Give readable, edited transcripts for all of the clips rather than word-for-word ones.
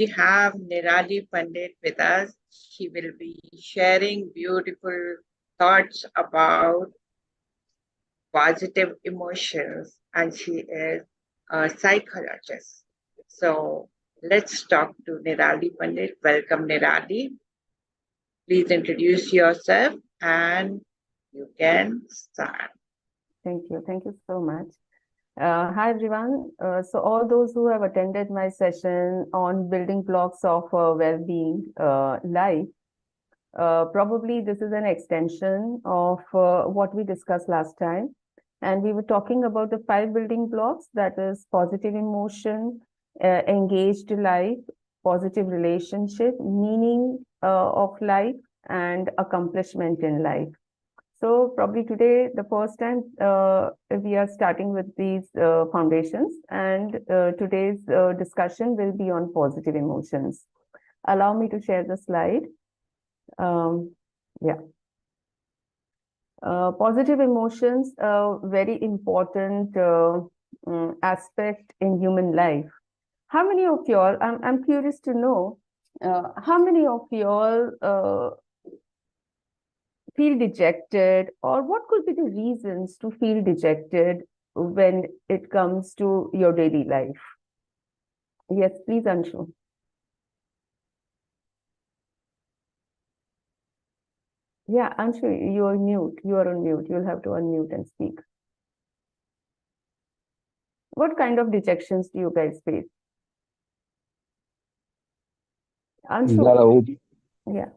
We have Nirali Pandit with us. She will be sharing beautiful thoughts about positive emotions, and she is a psychologist. So let's talk to Nirali Pandit. Welcome, Nirali. Please introduce yourself and you can start. Thank you. Thank you so much. Hi, everyone. So all those who have attended my session on building blocks of well-being life, probably this is an extension of what we discussed last time. And we were talking about the 5 building blocks, that is positive emotion, engaged life, positive relationship, meaning of life, and accomplishment in life. So probably today, the first time we are starting with these foundations, and today's discussion will be on positive emotions. Allow me to share the slide. Yeah. Positive emotions, very important aspect in human life. How many of y'all, I'm curious to know, how many of y'all feel dejected, or what could be the reasons to feel dejected when it comes to your daily life? Yes, please, Anshu. Yeah, Anshu, you are mute. You are on mute. You'll have to unmute and speak. What kind of dejections do you guys face? Anshu. Yeah.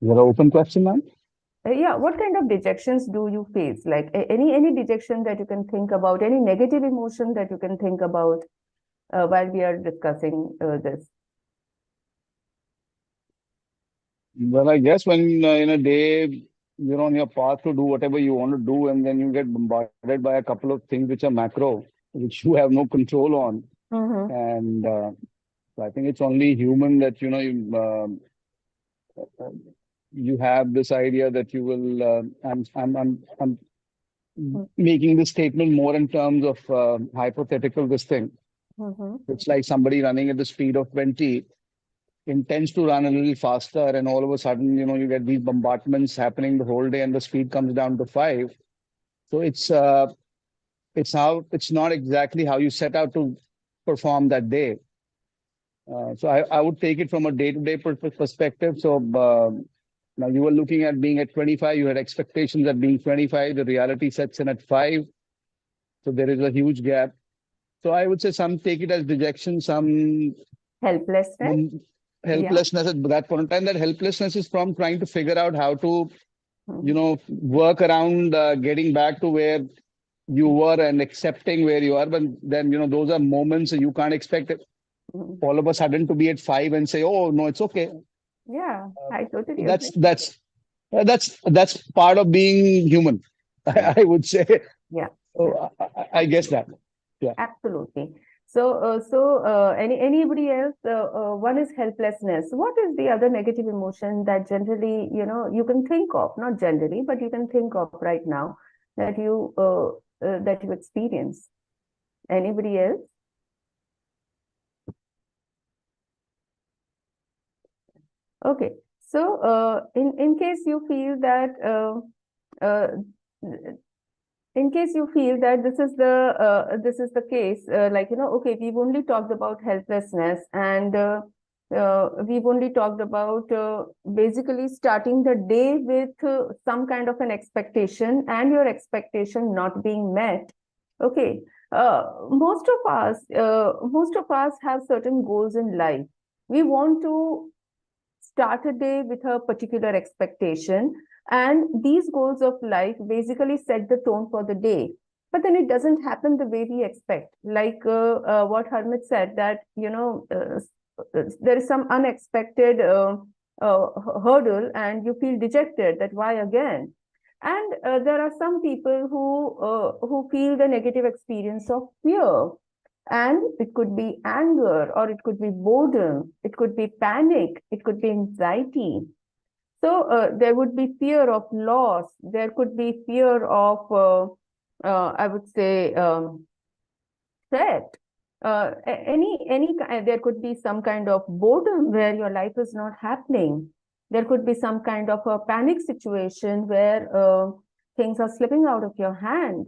Is that an open question, ma'am? Yeah, what kind of dejections do you face? Like any dejection that you can think about, any negative emotion that you can think about while we are discussing this? Well, I guess when in a day you're on your path to do whatever you want to do, and then you get bombarded by a couple of things which are macro, which you have no control on. And so I think it's only human that, you have this idea that you will, I'm making this statement more in terms of hypothetical this thing. It's like somebody running at the speed of 20 intends to run a little faster, and all of a sudden, you get these bombardments happening the whole day and the speed comes down to 5. So it's not exactly how you set out to perform that day. So I would take it from a day-to-day perspective. So now you were looking at being at 25, you had expectations at being 25, the reality sets in at 5. So there is a huge gap. So I would say some take it as dejection, some helplessness. Helplessness at that point in time. That helplessness is from trying to figure out how to, work around getting back to where you were and accepting where you are. But then, those are moments you can't expect it all of a sudden to be at 5 and say, "Oh no, it's okay." Yeah, I totally agree. That's part of being human, I would say. Yeah. So I guess that. Yeah. Absolutely. So, anybody else? One is helplessness. What is the other negative emotion that generally, you can think of? Not generally, but you can think of right now that you experience. Anybody else? Okay. So, in case you feel that this is the case, okay, we've only talked about helplessness, and we've only talked about basically starting the day with some kind of an expectation and your expectation not being met. Okay, most of us have certain goals in life. We want to start a day with a particular expectation, and these goals of life basically set the tone for the day. But then it doesn't happen the way we expect. Like what Harmit said, that, there is some unexpected hurdle and you feel dejected that why again? And there are some people who feel the negative experience of fear. And it could be anger, or it could be boredom, it could be panic, it could be anxiety. So there would be fear of loss. There could be fear of, I would say, threat. There could be some kind of boredom where your life is not happening. There could be some kind of a panic situation where things are slipping out of your hand.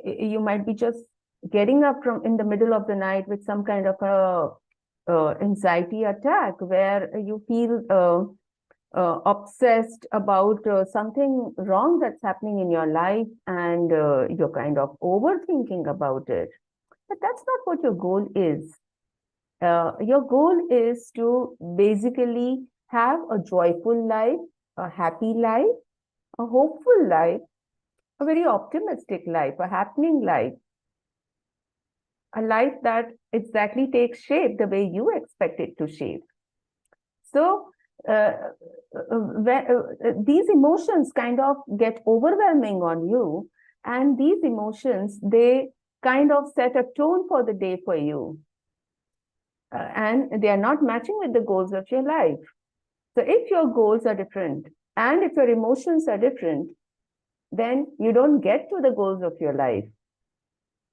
You might be just getting up from in the middle of the night with some kind of a anxiety attack where you feel obsessed about something wrong that's happening in your life, and you're kind of overthinking about it. But that's not what your goal is. Your goal is to basically have a joyful life, a happy life, a hopeful life, a very optimistic life, a happening life, a life that exactly takes shape the way you expect it to shape. So these emotions kind of get overwhelming on you, and these emotions, they kind of set a tone for the day for you. And they are not matching with the goals of your life. So if your goals are different and if your emotions are different, then you don't get to the goals of your life.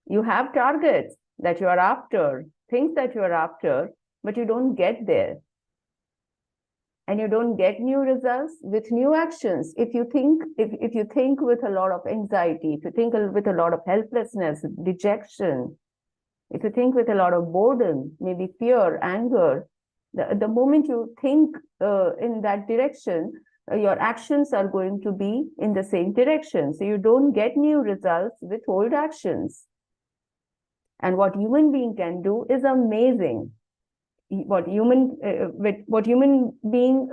You have targets that you are after, things that you are after, but you don't get there. And you don't get new results with new actions. If you think with a lot of anxiety, if you think with a lot of helplessness, dejection, if you think with a lot of boredom, maybe fear, anger, the moment you think in that direction, your actions are going to be in the same direction. So you don't get new results with old actions. And what human being can do is amazing. What human being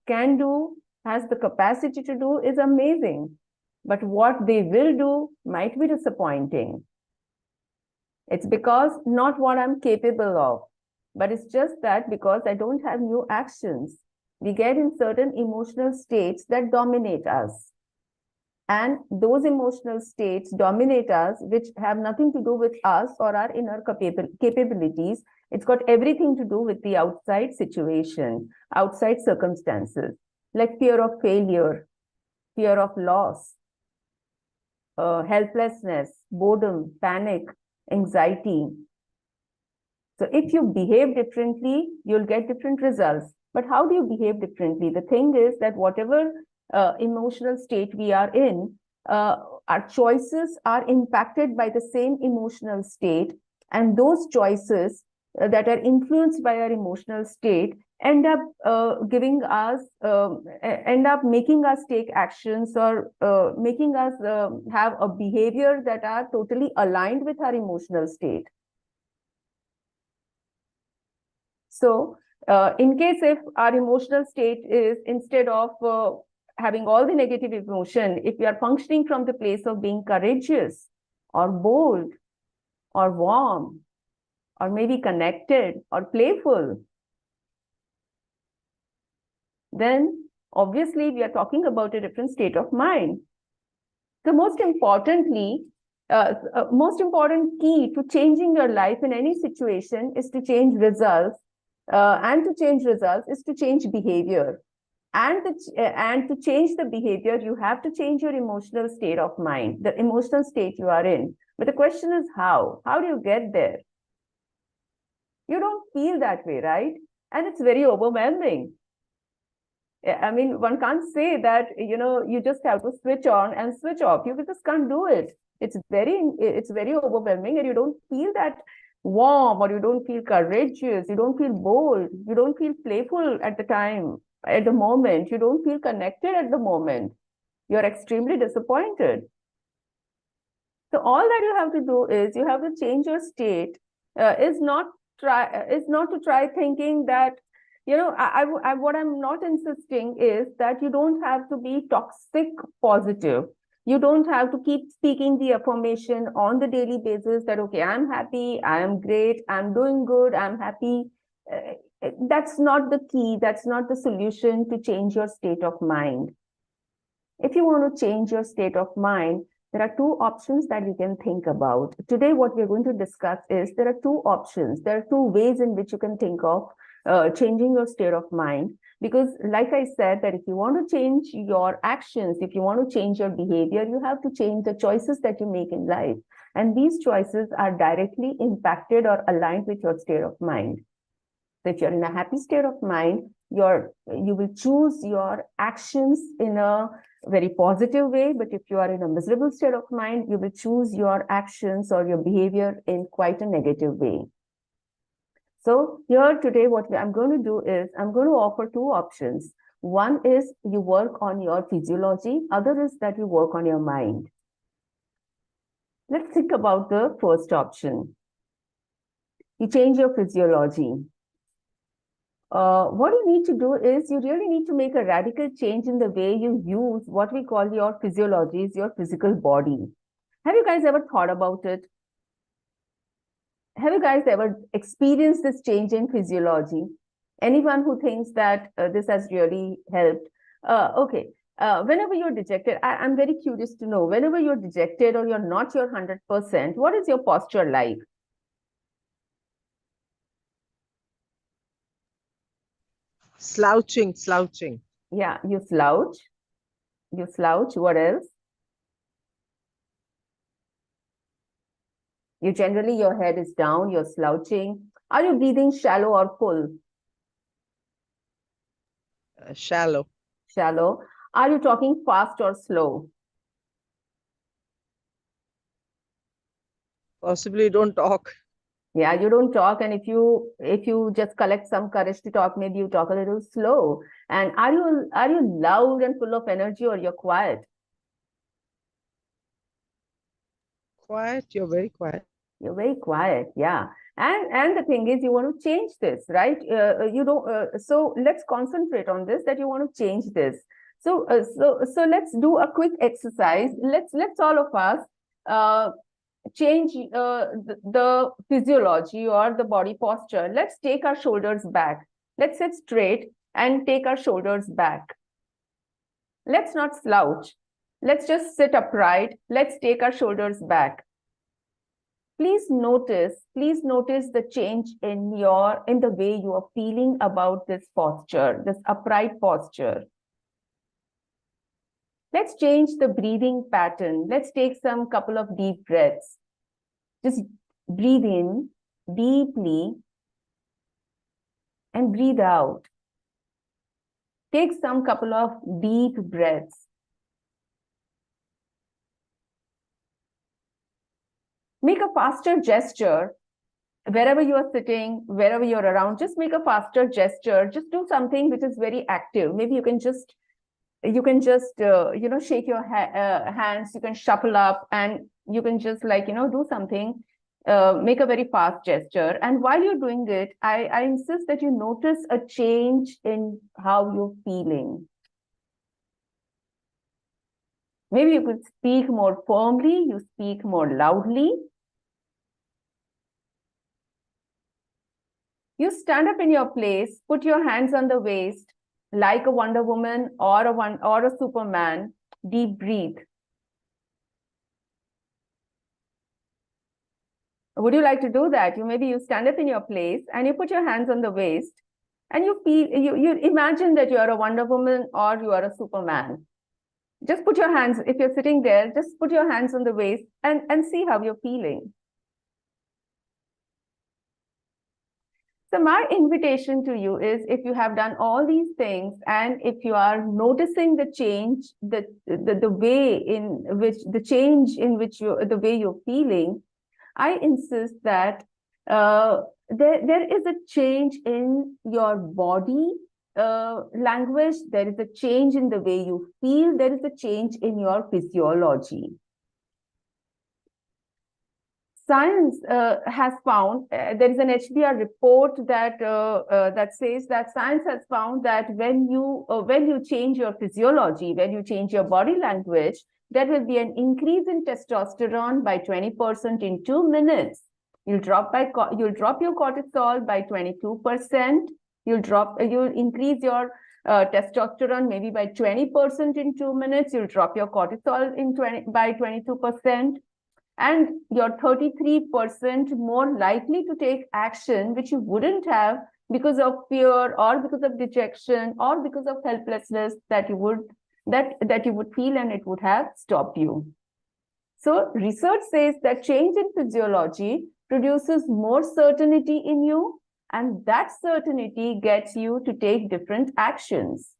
can do, has the capacity to do, is amazing. But what they will do might be disappointing. It's because not what I'm capable of, but it's just that because I don't have new actions, we get in certain emotional states that dominate us. And those emotional states dominate us, which have nothing to do with us or our inner capabilities. It's got everything to do with the outside situation, outside circumstances, like fear of failure, fear of loss, helplessness, boredom, panic, anxiety. So if you behave differently, you'll get different results. But how do you behave differently? The thing is that whatever emotional state we are in, our choices are impacted by the same emotional state. And those choices that are influenced by our emotional state end up end up making us take actions, or making us have a behavior that are totally aligned with our emotional state. So in case if our emotional state is, instead of having all the negative emotion, if we are functioning from the place of being courageous or bold or warm or maybe connected or playful, then obviously we are talking about a different state of mind. So most importantly, most important key to changing your life in any situation is to change results. And to change results is to change behavior. And to change the behavior, you have to change your emotional state of mind, the emotional state you are in. But the question is how? How do you get there? You don't feel that way, right? And it's very overwhelming. I mean, one can't say that, you just have to switch on and switch off. You just can't do it. It's very overwhelming, and you don't feel that warm, or you don't feel courageous, you don't feel bold, you don't feel playful at the moment, you don't feel connected at the moment. You're extremely disappointed. So all that you have to do is you have to change your state. Is not to try thinking that, what I'm not insisting is that you don't have to be toxic positive. You don't have to keep speaking the affirmation on the daily basis that, okay, I'm happy, I am great, I'm doing good, I'm happy. That's not the key. That's not the solution to change your state of mind. If you want to change your state of mind, there are two options that you can think about. Today, what we're going to discuss is there are two options. There are two ways in which you can think of changing your state of mind. Because like I said, that if you want to change your actions, if you want to change your behavior, you have to change the choices that you make in life. And these choices are directly impacted or aligned with your state of mind. So if you're in a happy state of mind, you will choose your actions in a very positive way. But if you are in a miserable state of mind, you will choose your actions or your behavior in quite a negative way. So here today, what I'm going to do is I'm going to offer two options. One is you work on your physiology. Other is that you work on your mind. Let's think about the first option. You change your physiology. What you need to do is you really need to make a radical change in the way you use what we call your physiology, your physical body. Have you guys ever thought about it? Have you guys ever experienced this change in physiology? Anyone who thinks that this has really helped? Okay. Whenever you're dejected, I'm very curious to know, whenever you're dejected or you're not your 100%, what is your posture like? Slouching, slouching. Yeah, you slouch. You slouch. What else? You generally, your head is down, you're slouching. Are you breathing shallow or full? Shallow. Shallow. Are you talking fast or slow? Possibly don't talk. Yeah, you don't talk, and if you just collect some courage to talk, maybe you talk a little slow. And are you loud and full of energy, or you're quiet? Quiet, you're very quiet. You're very quiet, yeah. And the thing is, you want to change this, right? You don't. So let's concentrate on this. That you want to change this. So let's do a quick exercise. Let's all of us change the physiology or the body posture. Let's take our shoulders back. Let's sit straight and take our shoulders back. Let's not slouch. Let's just sit upright. Let's take our shoulders back. Please notice the change in the way you are feeling about this posture, this upright posture. Let's change the breathing pattern. Let's take some couple of deep breaths. Just breathe in deeply and breathe out. Take some couple of deep breaths. Make a faster gesture wherever you are sitting, wherever you're around. Just make a faster gesture. Just do something which is very active. Maybe you can just shake your hands. You can shuffle up, and you can just do something. Make a very fast gesture. And while you're doing it, I insist that you notice a change in how you're feeling. Maybe you could speak more firmly. You speak more loudly. You stand up in your place, put your hands on the waist, like a Wonder Woman or a Superman. Deep breathe. Would you like to do that? Maybe you stand up in your place and you put your hands on the waist, and you imagine that you are a Wonder Woman or you are a Superman. Just put your hands, if you're sitting there, just put your hands on the waist and see how you're feeling. So my invitation to you is, if you have done all these things and if you are noticing the change, the way in which the way you're feeling, I insist that there is a change in your body language. There is a change in the way you feel. There is a change in your physiology. Science has found, there is an HBR report that says that science has found that when you change your physiology, when you change your body language, there will be an increase in testosterone by 20% in 2 minutes. You'll drop your cortisol by 22%. You'll increase your testosterone maybe by 20% in 2 minutes. You'll drop your cortisol by 22%. And you're 33% more likely to take action which you wouldn't have because of fear or because of dejection or because of helplessness that you would feel, and it would have stopped you. So research says that change in physiology produces more certainty in you, and that certainty gets you to take different actions.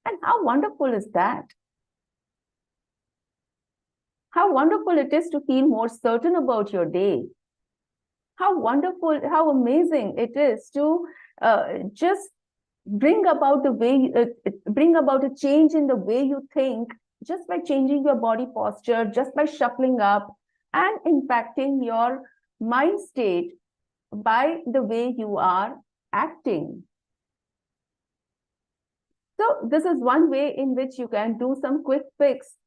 And how wonderful is that? How wonderful it is to feel more certain about your day. How wonderful, how amazing it is to just bring about a change in the way you think, just by changing your body posture, just by shuffling up and impacting your mind state by the way you are acting. So this is one way in which you can do some quick fix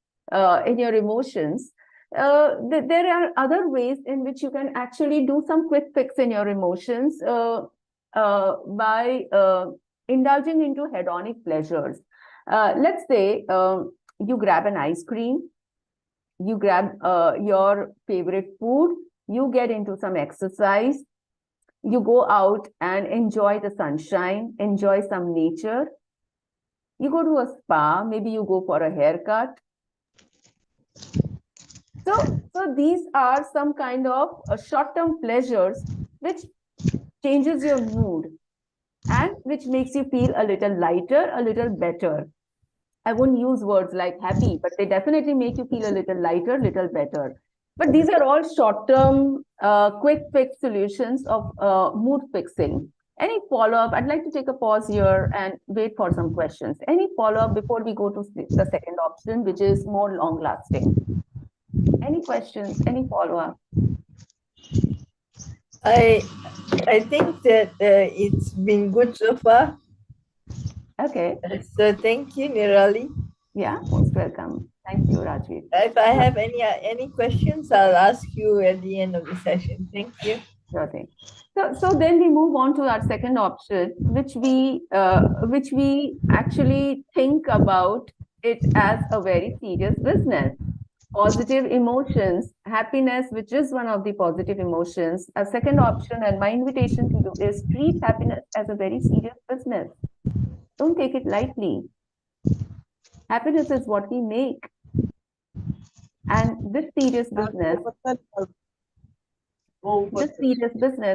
in your emotions. There are other ways in which you can actually do some quick fix in your emotions by indulging into hedonic pleasures. Let's say you grab an ice cream, you grab your favorite food, you get into some exercise, you go out and enjoy the sunshine, enjoy some nature. You go to a spa, maybe you go for a haircut. So these are some kind of short-term pleasures which changes your mood and which makes you feel a little lighter, a little better. I wouldn't use words like happy, but they definitely make you feel a little lighter, little better. But these are all short-term, quick fix solutions of mood fixing. Any follow-up? I'd like to take a pause here and wait for some questions. Any follow-up before we go to the second option, which is more long-lasting? Any questions? Any follow-up? I think that it's been good so far. Okay. So thank you, Nirali. Yeah, most welcome. Thank you, Rajveer. If I have any questions, I'll ask you at the end of the session. Thank you. Sure thing. So then we move on to our second option, which we actually think about it as a very serious business. Positive emotions, happiness, which is one of the positive emotions. A second option, and my invitation to you is treat happiness as a very serious business. Don't take it lightly. Happiness is what we make. And this serious business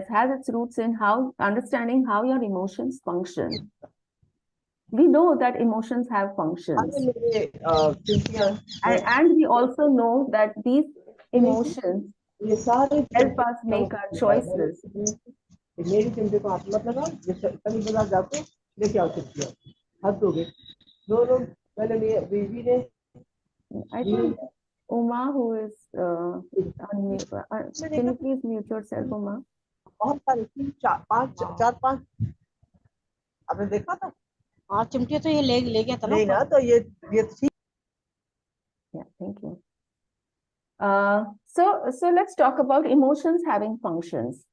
has its roots in understanding how your emotions function. We know that emotions have functions. And we also know that these emotions help us make our choices. I think Uma, who is can you please mute yourself, Uma? आपने देखा था? हाँ चिमटे तो ये ले गया था ना? नहीं ना, तो ये Yeah, thank you. So let's talk about emotions having functions.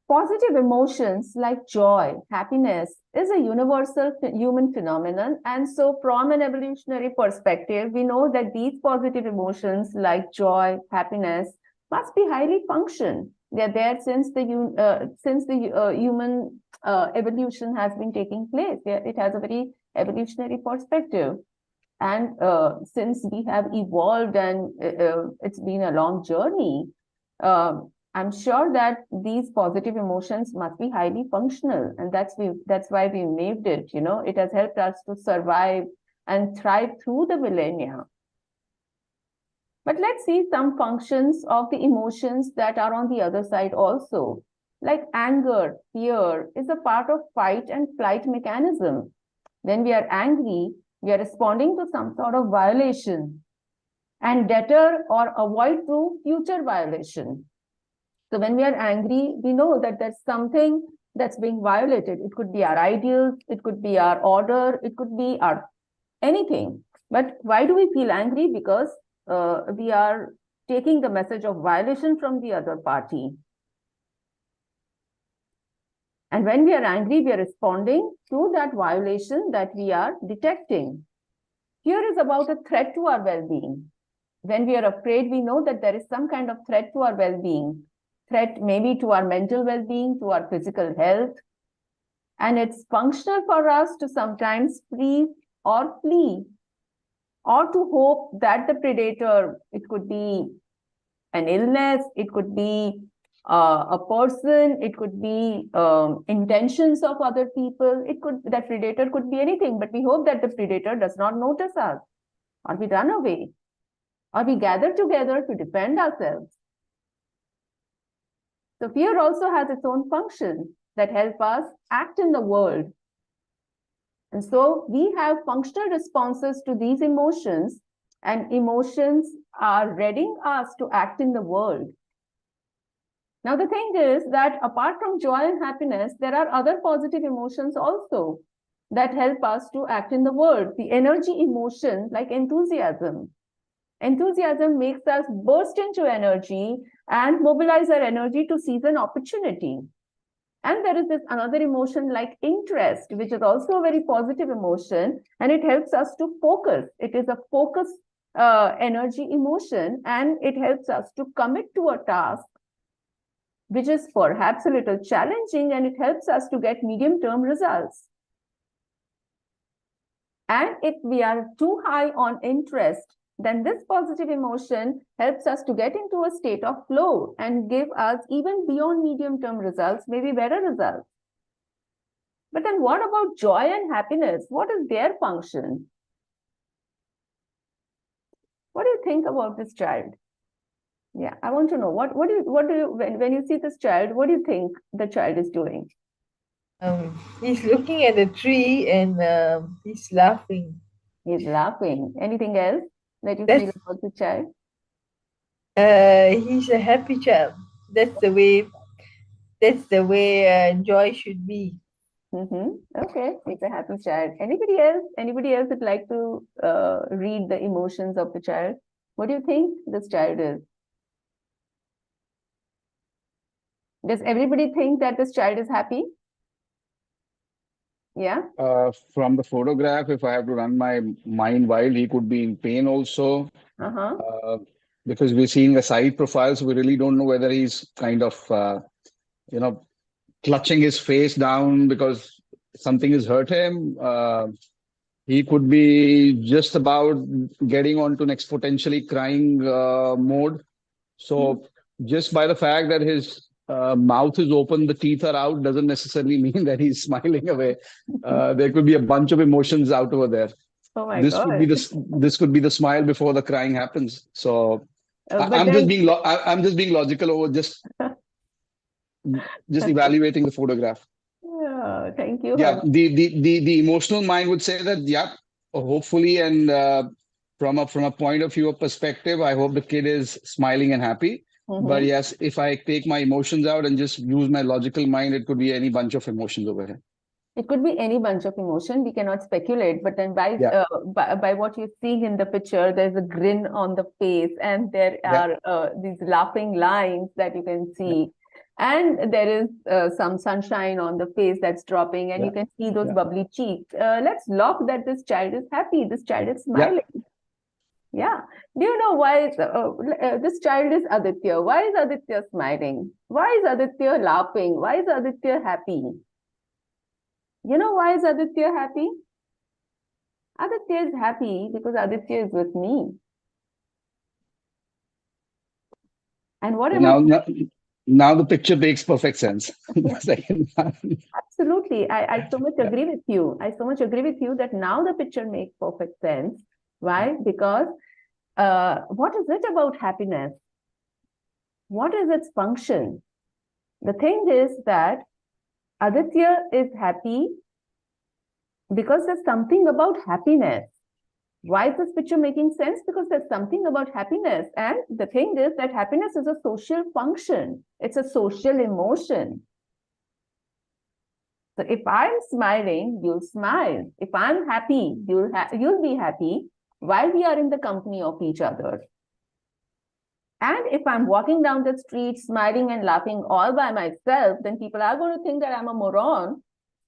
Positive emotions like joy, happiness is a universal human phenomenon. And so from an evolutionary perspective, we know that these positive emotions like joy, happiness must be highly functioned. They're there since the human evolution has been taking place. It has a very evolutionary perspective. And since we have evolved and it's been a long journey, I'm sure that these positive emotions must be highly functional, and that's why we named it. You know, it has helped us to survive and thrive through the millennia. But let's see some functions of the emotions that are on the other side also. Like anger, fear is a part of fight and flight mechanism. When we are angry, we are responding to some sort of violation and deter or avoid to future violation. So when we are angry, we know that there's something that's being violated. It could be our ideals, it could be our order, it could be our anything. But why do we feel angry? Because we are taking the message of violation from the other party. And when we are angry, we are responding to that violation that we are detecting. Fear is about a threat to our well-being. When we are afraid, we know that there is some kind of threat to our well-being. Threat maybe to our mental well-being, to our physical health. And it's functional for us to sometimes freeze or flee. or to hope that the predator, it could be an illness, it could be a person, it could be intentions of other people, that predator could be anything, but we hope that the predator does not notice us, or we run away, or we gather together to defend ourselves. So fear also has its own function that help us act in the world. And so we have functional responses to these emotions, and emotions are readying us to act in the world. Now, the thing is that apart from joy and happiness, there are other positive emotions also that help us to act in the world. The energy emotion, like enthusiasm. Enthusiasm makes us burst into energy and mobilize our energy to seize an opportunity. And there is this another emotion like interest, which is also a very positive emotion, and it helps us to focus. It is a focus energy emotion, and it helps us to commit to a task which is perhaps a little challenging, and it helps us to get medium-term results. And if we are too high on interest, then this positive emotion helps us to get into a state of flow and give us even beyond medium-term results, maybe better results. But then what about joy and happiness? What is their function? What do you think about this child? Yeah, I want to know what do you when you see this child, what do you think the child is doing? He's looking at a tree and he's laughing. He's laughing. Anything else that you That's- feel about the child? He's a happy child. That's the way joy should be. Okay, he's a happy child. Anybody else? Anybody else would like to read the emotions of the child? What do you think this child is? Does everybody think that this child is happy? Yeah. From the photograph, if I have to run my mind wild, he could be in pain also. Because we're seeing a side profile, so we really don't know whether he's kind of, clutching his face down because something has hurt him. He could be just about getting onto next potentially crying mode. So just by the fact that his mouth is open, the teeth are out, doesn't necessarily mean that he's smiling away. There could be a bunch of emotions out over there. Oh my This God. could be the smile before the crying happens. So I'm just being logical over just evaluating the photograph. Yeah, thank you. Yeah, the emotional mind would say that, yeah, hopefully, and from a point of view of perspective, I hope the kid is smiling and happy. But yes, if I take my emotions out and just use my logical mind, it could be any bunch of emotions over here. It could be any bunch of emotion. We cannot speculate, but then by what you're seeing in the picture, there's a grin on the face, and there are these laughing lines that you can see. And there is some sunshine on the face that's dropping, and you can see those bubbly cheeks. Let's lock that this child is happy. This child is smiling. Yeah. Do you know why this child is Aditya? Why is Aditya smiling? Why is Aditya laughing? Why is Aditya happy? You know why is Aditya happy? Aditya is happy because Aditya is with me. And what now the picture makes perfect sense. Absolutely. I so much agree with you. I so much agree with you that now the picture makes perfect sense. Why? Because what is it about happiness? What is its function? The thing is that Aditya is happy because there's something about happiness. Why is this picture making sense? Because there's something about happiness. And the thing is that happiness is a social function. It's a social emotion. So if I'm smiling, you'll smile. If I'm happy, you'll be happy while we are in the company of each other. And if I'm walking down the street smiling and laughing all by myself, then people are going to think that I'm a moron,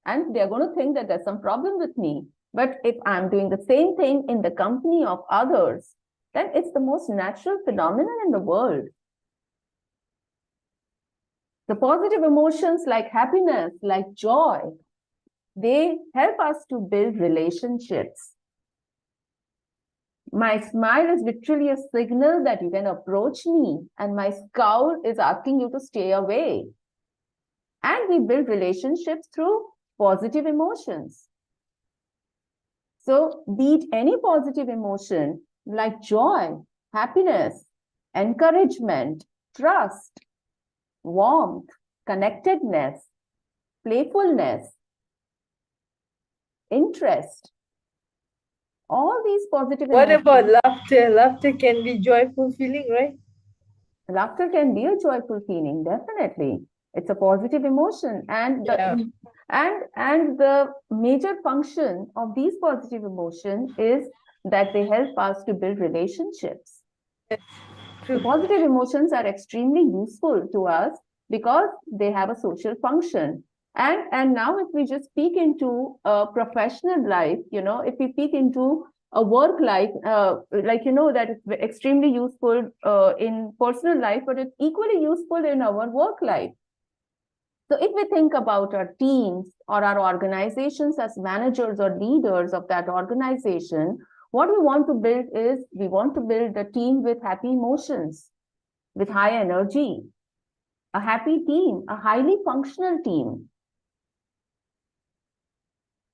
and they're going to think that there's some problem with me. But if I'm doing the same thing in the company of others, then it's the most natural phenomenon in the world. The positive emotions like happiness, like joy, they help us to build relationships. My smile is literally a signal that you can approach me, and my scowl is asking you to stay away. And we build relationships through positive emotions. So, be it any positive emotion like joy, happiness, encouragement, trust, warmth, connectedness, playfulness, interest, all these positive What emotions. about laughter? Laughter can be joyful feeling, right? Laughter can be a joyful feeling, definitely. It's a positive emotion, and the major function of these positive emotions is that they help us to build relationships. So True. positive emotions are extremely useful to us because they have a social function. And now if we just peek into a professional life, if we peek into a work life, that is extremely useful in personal life, but it's equally useful in our work life. So if we think about our teams or our organizations as managers or leaders of that organization, what we want to build is we want to build a team with happy emotions, with high energy, a happy team, a highly functional team.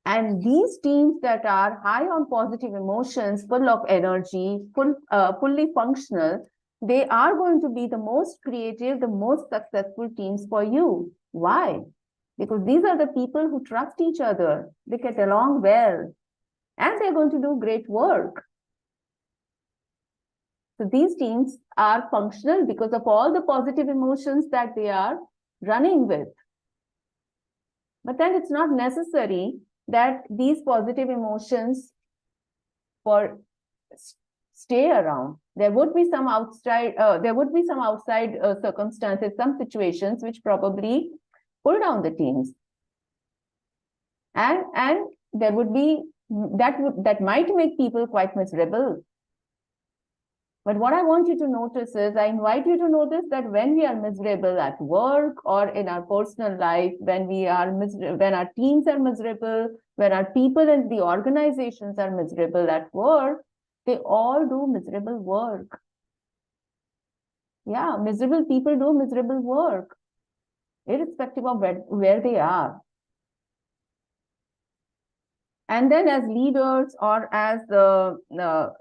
And these teams that are high on positive emotions, full of energy, fully functional, they are going to be the most creative, the most successful teams for you. Why? Because these are the people who trust each other, they get along well, and they're going to do great work. So these teams are functional because of all the positive emotions that they are running with. But then it's not necessary that these positive emotions stay around. There would be some outside circumstances, some situations which probably pull down the teams, and there would be that might make people quite miserable. But what I want you to notice is, I invite you to notice that when we are miserable at work or in our personal life, when our teams are miserable, when our people and the organizations are miserable at work, they all do miserable work. Yeah, miserable people do miserable work, irrespective of where they are. And then as leaders or as the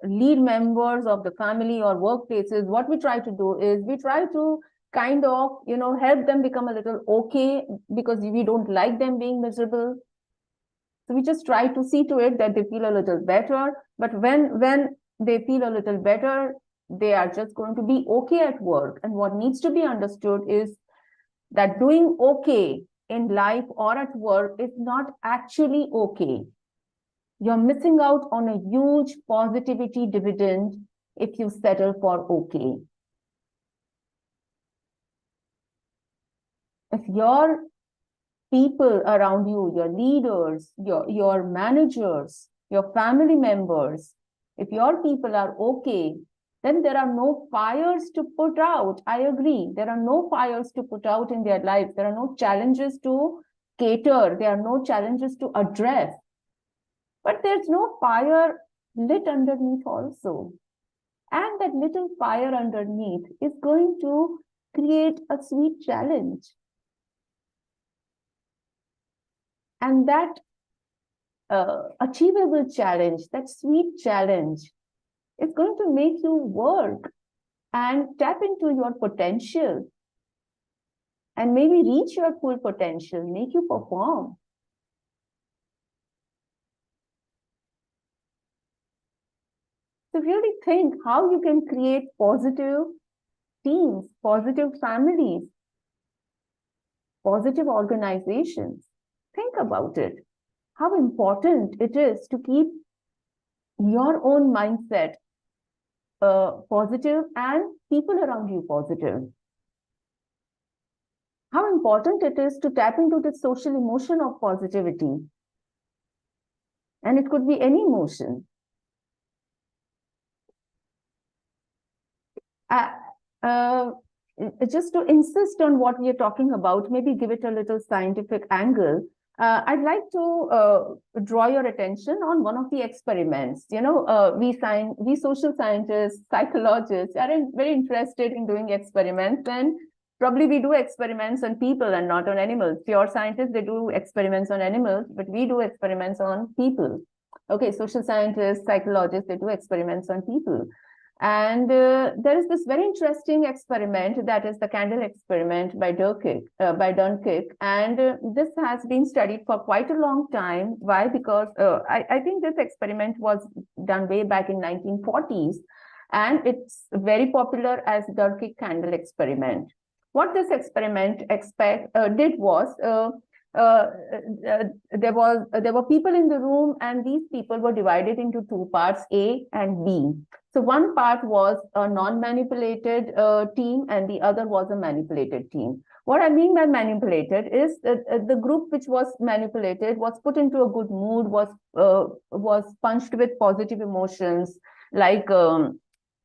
lead members of the family or workplaces, what we try to do is we try to kind of, help them become a little okay, because we don't like them being miserable. So we just try to see to it that they feel a little better. But when they feel a little better, they are just going to be okay at work. And what needs to be understood is that doing okay in life or at work is not actually okay. You're missing out on a huge positivity dividend if you settle for okay. If your people around you, your leaders, your managers, your family members, if your people are okay, then there are no fires to put out. I agree. There are no fires to put out in their lives. There are no challenges to cater. There are no challenges to address. But there's no fire lit underneath also. And that little fire underneath is going to create a sweet challenge. And that achievable challenge, that sweet challenge, is going to make you work and tap into your potential and maybe reach your full potential, make you perform. So really think how you can create positive teams, positive families, positive organizations. Think about it. How important it is to keep your own mindset positive and people around you positive. How important it is to tap into the social emotion of positivity. And it could be any emotion. Just to insist on what we are talking about, maybe give it a little scientific angle. I'd like to draw your attention on one of the experiments. We social scientists, psychologists are very interested in doing experiments, and probably we do experiments on people and not on animals. Pure scientists, they do experiments on animals, but we do experiments on people. Okay, social scientists, psychologists, they do experiments on people. And there is this very interesting experiment, that is the candle experiment by Dunkirk. And this has been studied for quite a long time. Why? Because I think this experiment was done way back in 1940s, and it's very popular as Dunkirk candle experiment. What this experiment did was there were people in the room, and these people were divided into two parts, A and B. So one part was a non-manipulated team, and the other was a manipulated team. What I mean by manipulated is that the group which was manipulated was put into a good mood, was punched with positive emotions, like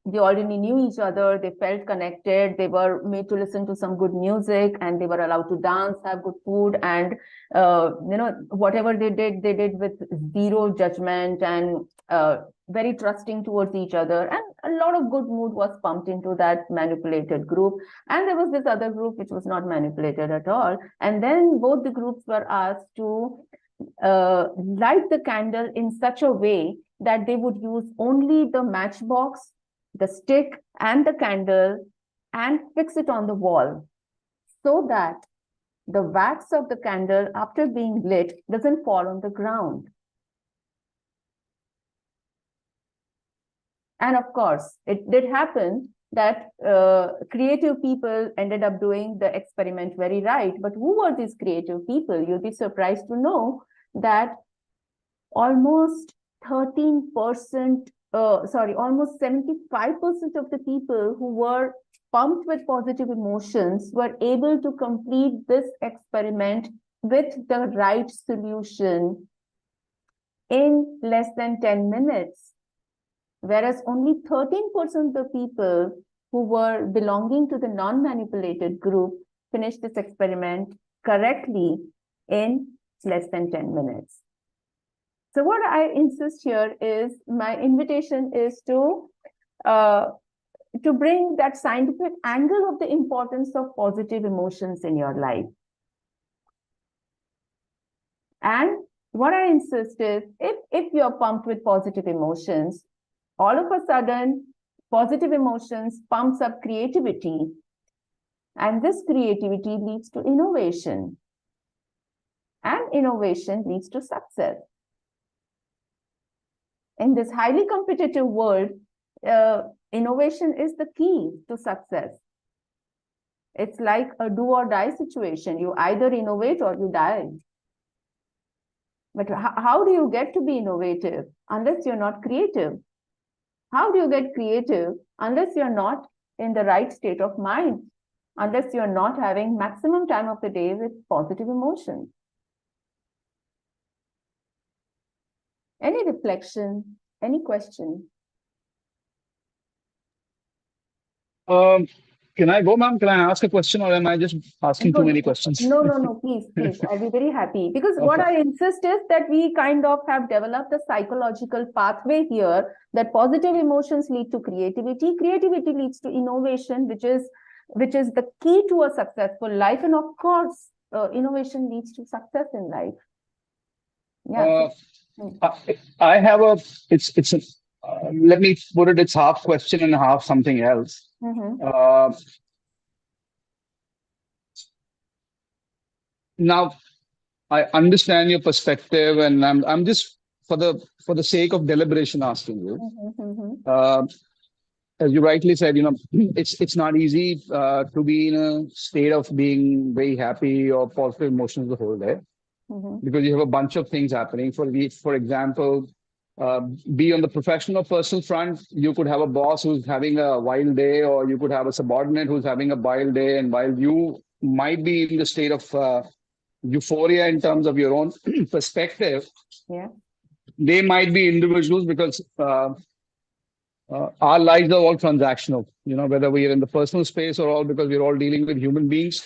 they already knew each other, they felt connected, they were made to listen to some good music, and they were allowed to dance, have good food, and whatever they did with zero judgment, and very trusting towards each other, and a lot of good mood was pumped into that manipulated group. And there was this other group which was not manipulated at all, and then both the groups were asked to light the candle in such a way that they would use only the matchbox, the stick, and the candle, and fix it on the wall, so that the wax of the candle, after being lit, doesn't fall on the ground. And of course, it did happen that creative people ended up doing the experiment very right. But who were these creative people? You'll be surprised to know that almost 13%, almost 75% of the people who were pumped with positive emotions were able to complete this experiment with the right solution in less than 10 minutes. Whereas only 13% of the people who were belonging to the non-manipulated group finished this experiment correctly in less than 10 minutes. So what I insist here is, my invitation is to bring that scientific angle of the importance of positive emotions in your life. And what I insist is, if you're pumped with positive emotions, all of a sudden, positive emotions pumps up creativity. And this creativity leads to innovation. And innovation leads to success. In this highly competitive world, innovation is the key to success. It's like a do or die situation. You either innovate or you die. But how do you get to be innovative unless you're not creative? How do you get creative unless you're not in the right state of mind, unless you're not having maximum time of the day with positive emotions? Any reflection, any question? Can I go, ma'am? Can I ask a question, or am I just asking too many questions? No, please. I'll be very happy. Because what I insist is that we kind of have developed a psychological pathway here, that positive emotions lead to creativity. Creativity leads to innovation, which is the key to a successful life. And of course, innovation leads to success in life. Yeah. I have let me put it, it's half question and half something else. Now, I understand your perspective, and I'm just, for the sake of deliberation, asking you. As you rightly said, it's not easy to be in a state of being very happy or positive emotions the whole day, because you have a bunch of things happening. For example, be on the professional personal front, you could have a boss who's having a wild day, or you could have a subordinate who's having a wild day. And while you might be in the state of euphoria in terms of your own perspective, they might be individuals, because our lives are all transactional, whether we are in the personal space or all, because we're all dealing with human beings.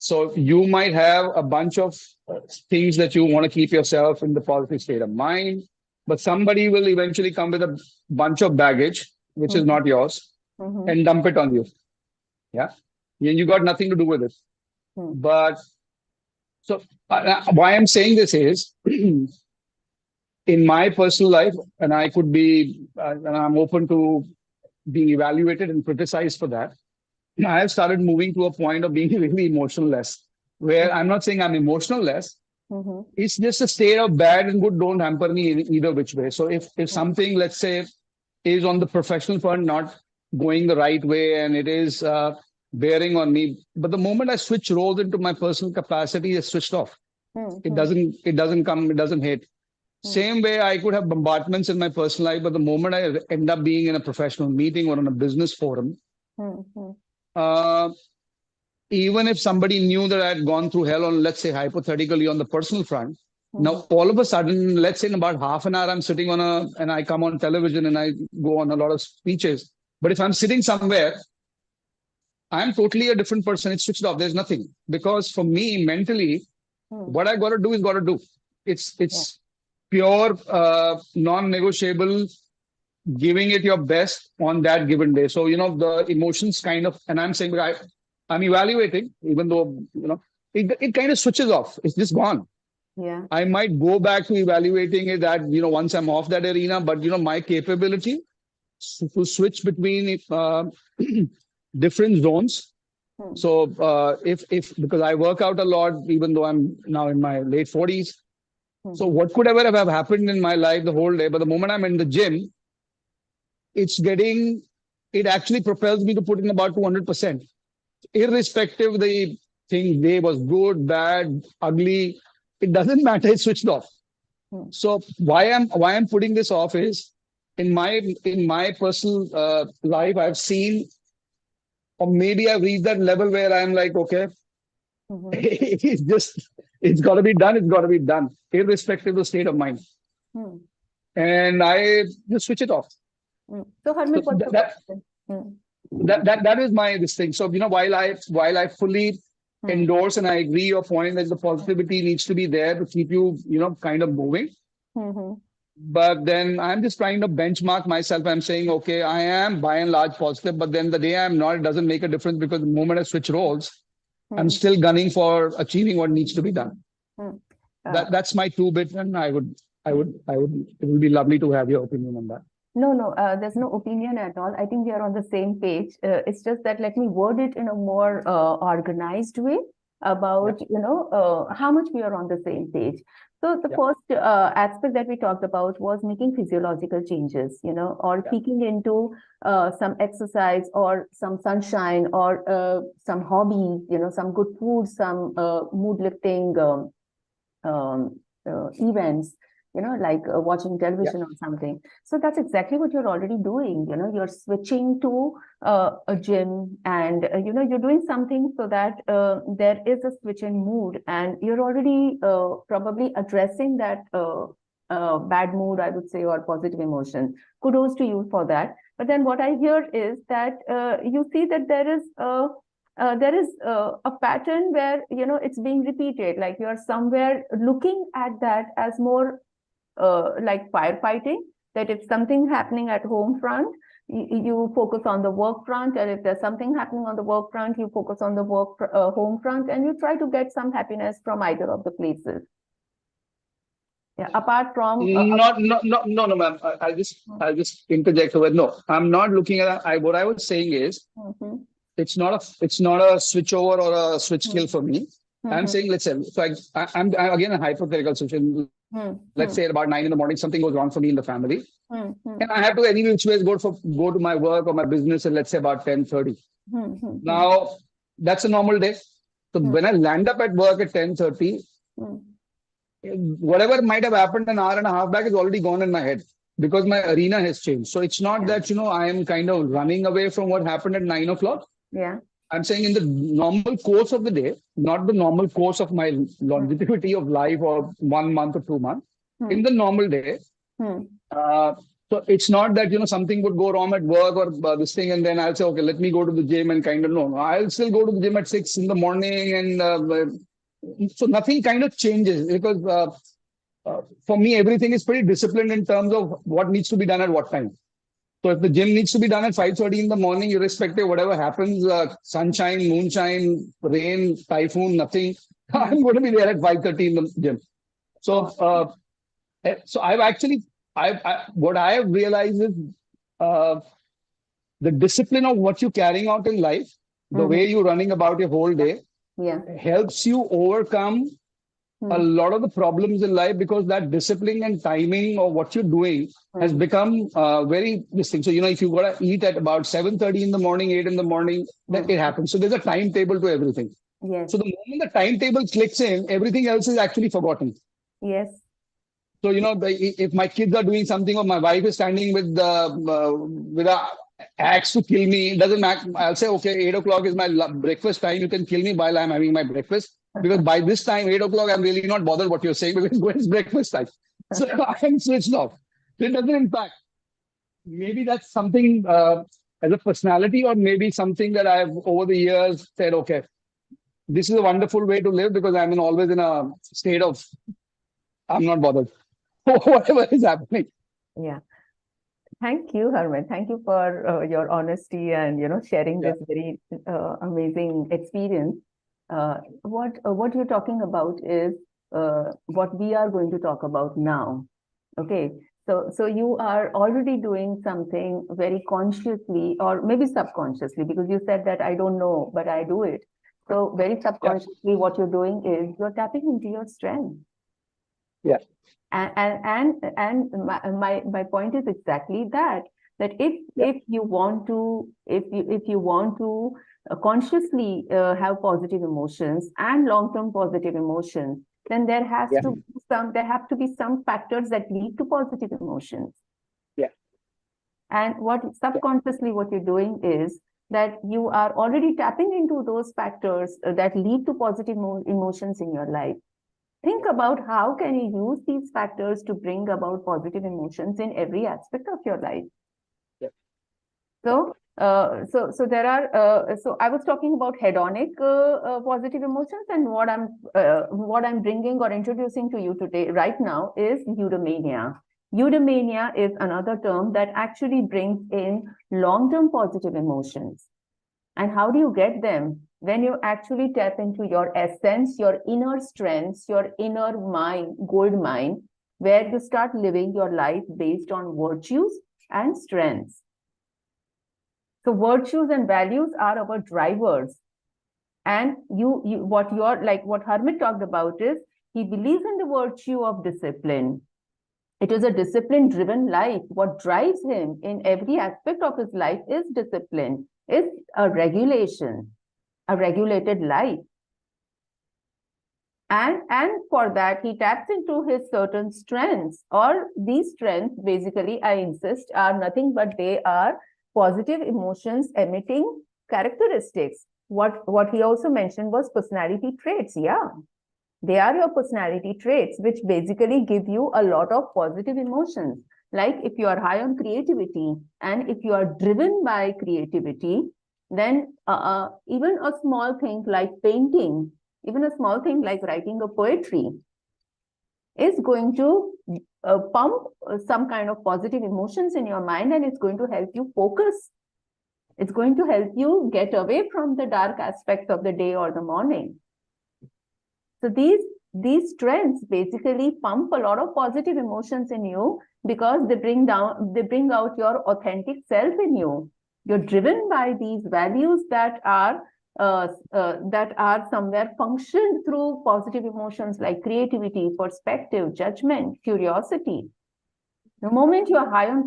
So you might have a bunch of things that you want to keep yourself in the positive state of mind, but somebody will eventually come with a bunch of baggage, which is not yours, and dump it on you. Yeah. And you got nothing to do with it. But so why I'm saying this is in my personal life, and I could be, and I'm open to being evaluated and criticized for that. I have started moving to a point of being really emotionless, where I'm not saying I'm emotional less. It's just a state of bad and good don't hamper me in either which way. So if something, let's say, is on the professional front not going the right way and it is bearing on me, but the moment I switch roles into my personal capacity, it's switched off. It doesn't come, it doesn't hit. Same way I could have bombardments in my personal life, but the moment I end up being in a professional meeting or in a business forum, even if somebody knew that I had gone through hell on, let's say, hypothetically on the personal front, now all of a sudden, let's say in about half an hour, I'm sitting and I come on television and I go on a lot of speeches. But if I'm sitting somewhere, I'm totally a different person. It's switched off. There's nothing. Because for me, mentally, what I got to do is got to do. It's pure, non-negotiable, giving it your best on that given day. So, the emotions kind of, and I'm saying, I'm evaluating, even though, it kind of switches off. It's just gone. Yeah. I might go back to evaluating it that, once I'm off that arena, but, my capability to switch between different zones. So if because I work out a lot, even though I'm now in my late 40s. So what could ever have happened in my life the whole day? But the moment I'm in the gym, it actually propels me to put in about 200%. Irrespective the thing day was good, bad, ugly, it doesn't matter. It's switched off. So why I'm putting this off is in my personal life, I've seen, or maybe I've reached that level where I'm like, okay, it's got to be done. It's got to be done, irrespective of the state of mind. And I just switch it off. So Harmeet, what's that is my this thing. So while I fully endorse and I agree your point that the positivity needs to be there to keep you kind of moving. But then I'm just trying to benchmark myself. I'm saying, okay, I am by and large positive, but then the day I'm not, it doesn't make a difference because the moment I switch roles, I'm still gunning for achieving what needs to be done. That's my 2 bit, and it would be lovely to have your opinion on that. No, there's no opinion at all. I think we are on the same page. It's just that let me word it in a more organized way about, how much we are on the same page. So the first aspect that we talked about was making physiological changes, or peeking into some exercise or some sunshine or some hobbies, some good food, some mood lifting events, like watching television or something. So that's exactly what you're already doing. You're switching to a gym and, you're doing something so that there is a switch in mood and you're already probably addressing that bad mood, I would say, or positive emotion. Kudos to you for that. But then what I hear is that you see that there is a pattern where, it's being repeated, like you're somewhere looking at that as more like firefighting, that if something happening at home front, you focus on the work front, and if there's something happening on the work front, you focus on the home front, and you try to get some happiness from either of the places. Yeah, apart from no, ma'am. I'll just interject over. No, I'm not looking at. What I was saying is, it's not a switch over or a switch skill for me. I'm saying, let's say, so I'm again a hypothetical situation. Let's say at about 9 a.m, something goes wrong for me in the family, and I have to any which ways go to my work or my business, and let's say about 10:30. Now that's a normal day. So when I land up at work at 10:30, whatever might have happened an hour and a half back is already gone in my head because my arena has changed. So it's not that I am kind of running away from what happened at 9 o'clock. Yeah. I'm saying in the normal course of the day, not the normal course of my longevity of life or 1 month or 2 months. In the normal day, so So it's not that, something would go wrong at work or this thing, and then I'll say, okay, let me go to the gym and kind of, no, I'll still go to the gym at 6 in the morning. And so nothing kind of changes because for me, everything is pretty disciplined in terms of what needs to be done at what time. So if the gym needs to be done at 5:30 in the morning, irrespective of whatever happens, sunshine, moonshine, rain, typhoon, nothing, I'm going to be there at 5:30 in the gym. So, so I've actually, what I have realized is uh, the discipline of what you're carrying out in life, the way you're running about your whole day, helps you overcome a lot of the problems in life because that discipline and timing of what you're doing has become very distinct. So, if you got to eat at about 7:30 in the morning, 8 in the morning, then it happens. So there's a timetable to everything. Yes. So the moment the timetable clicks in, everything else is actually forgotten. Yes. So, if my kids are doing something or my wife is standing with a axe to kill me, it doesn't matter. I'll say, okay, 8 o'clock is my breakfast time. You can kill me while I'm having my breakfast. Because by this time, 8 o'clock, I'm really not bothered what you're saying because it's breakfast time. So I'm switched off. It doesn't impact. Maybe that's something as a personality, or maybe something that I've over the years said, okay, this is a wonderful way to live because I'm always in a state of, I'm not bothered. Whatever is happening. Yeah. Thank you, Harman. Thank you for your honesty and sharing this very amazing experience. What you're talking about is what we are going to talk about now. Okay, so you are already doing something very consciously or maybe subconsciously, because you said that I don't know, but I do it. So very subconsciously, what you're doing is you're tapping into your strength. Yeah. And my point is exactly that if you want to consciously have positive emotions and long-term positive emotions, then there have to be some factors that lead to positive emotions. Yeah. And subconsciously what you're doing is that you are already tapping into those factors that lead to positive emotions in your life. Think about how can you use these factors to bring about positive emotions in every aspect of your life. Yeah. So there are. So I was talking about hedonic positive emotions, and what I'm bringing or introducing to you today, right now, is eudaimonia. Eudaimonia is another term that actually brings in long-term positive emotions. And how do you get them? When you actually tap into your essence, your inner strengths, your inner mind, gold mine, where you start living your life based on virtues and strengths. So virtues and values are our drivers. And what Harmit talked about is he believes in the virtue of discipline. It is a discipline-driven life. What drives him in every aspect of his life is discipline, is a regulation, a regulated life. And for that, he taps into his certain strengths, or these strengths, basically, I insist, are nothing but they are positive emotions emitting characteristics. What he also mentioned was personality traits. Yeah, they are your personality traits, which basically give you a lot of positive emotions. Like if you are high on creativity and if you are driven by creativity, then even a small thing like painting, even a small thing like writing a poetry is going to pump some kind of positive emotions in your mind, and it's going to help you focus. It's going to help you get away from the dark aspects of the day or the morning. So these strengths basically pump a lot of positive emotions in you because they bring out your authentic self in you. You're driven by these values that are somewhere functioned through positive emotions like creativity, perspective, judgment, curiosity. The moment you're high on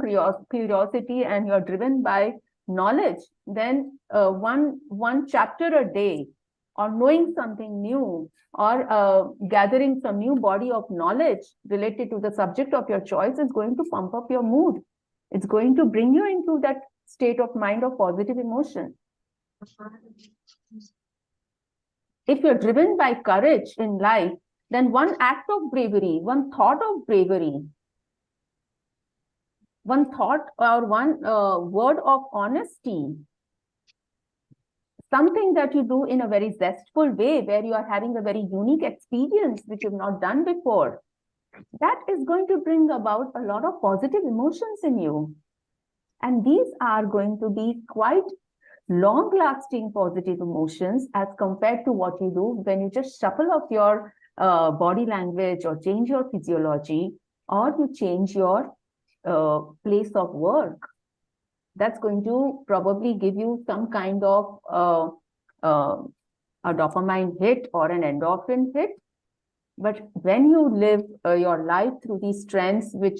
curiosity and you're driven by knowledge, then one chapter a day, or knowing something new, or gathering some new body of knowledge related to the subject of your choice is going to pump up your mood. It's going to bring you into that state of mind of positive emotion. If you're driven by courage in life, then one act of bravery, one thought of bravery one thought or one word of honesty, something that you do in a very zestful way, where you are having a very unique experience which you've not done before, that is going to bring about a lot of positive emotions in you. And these are going to be quite long-lasting positive emotions as compared to what you do when you just shuffle off your body language or change your physiology or you change your place of work. That's going to probably give you some kind of a dopamine hit or an endorphin hit. But when you live your life through these trends, which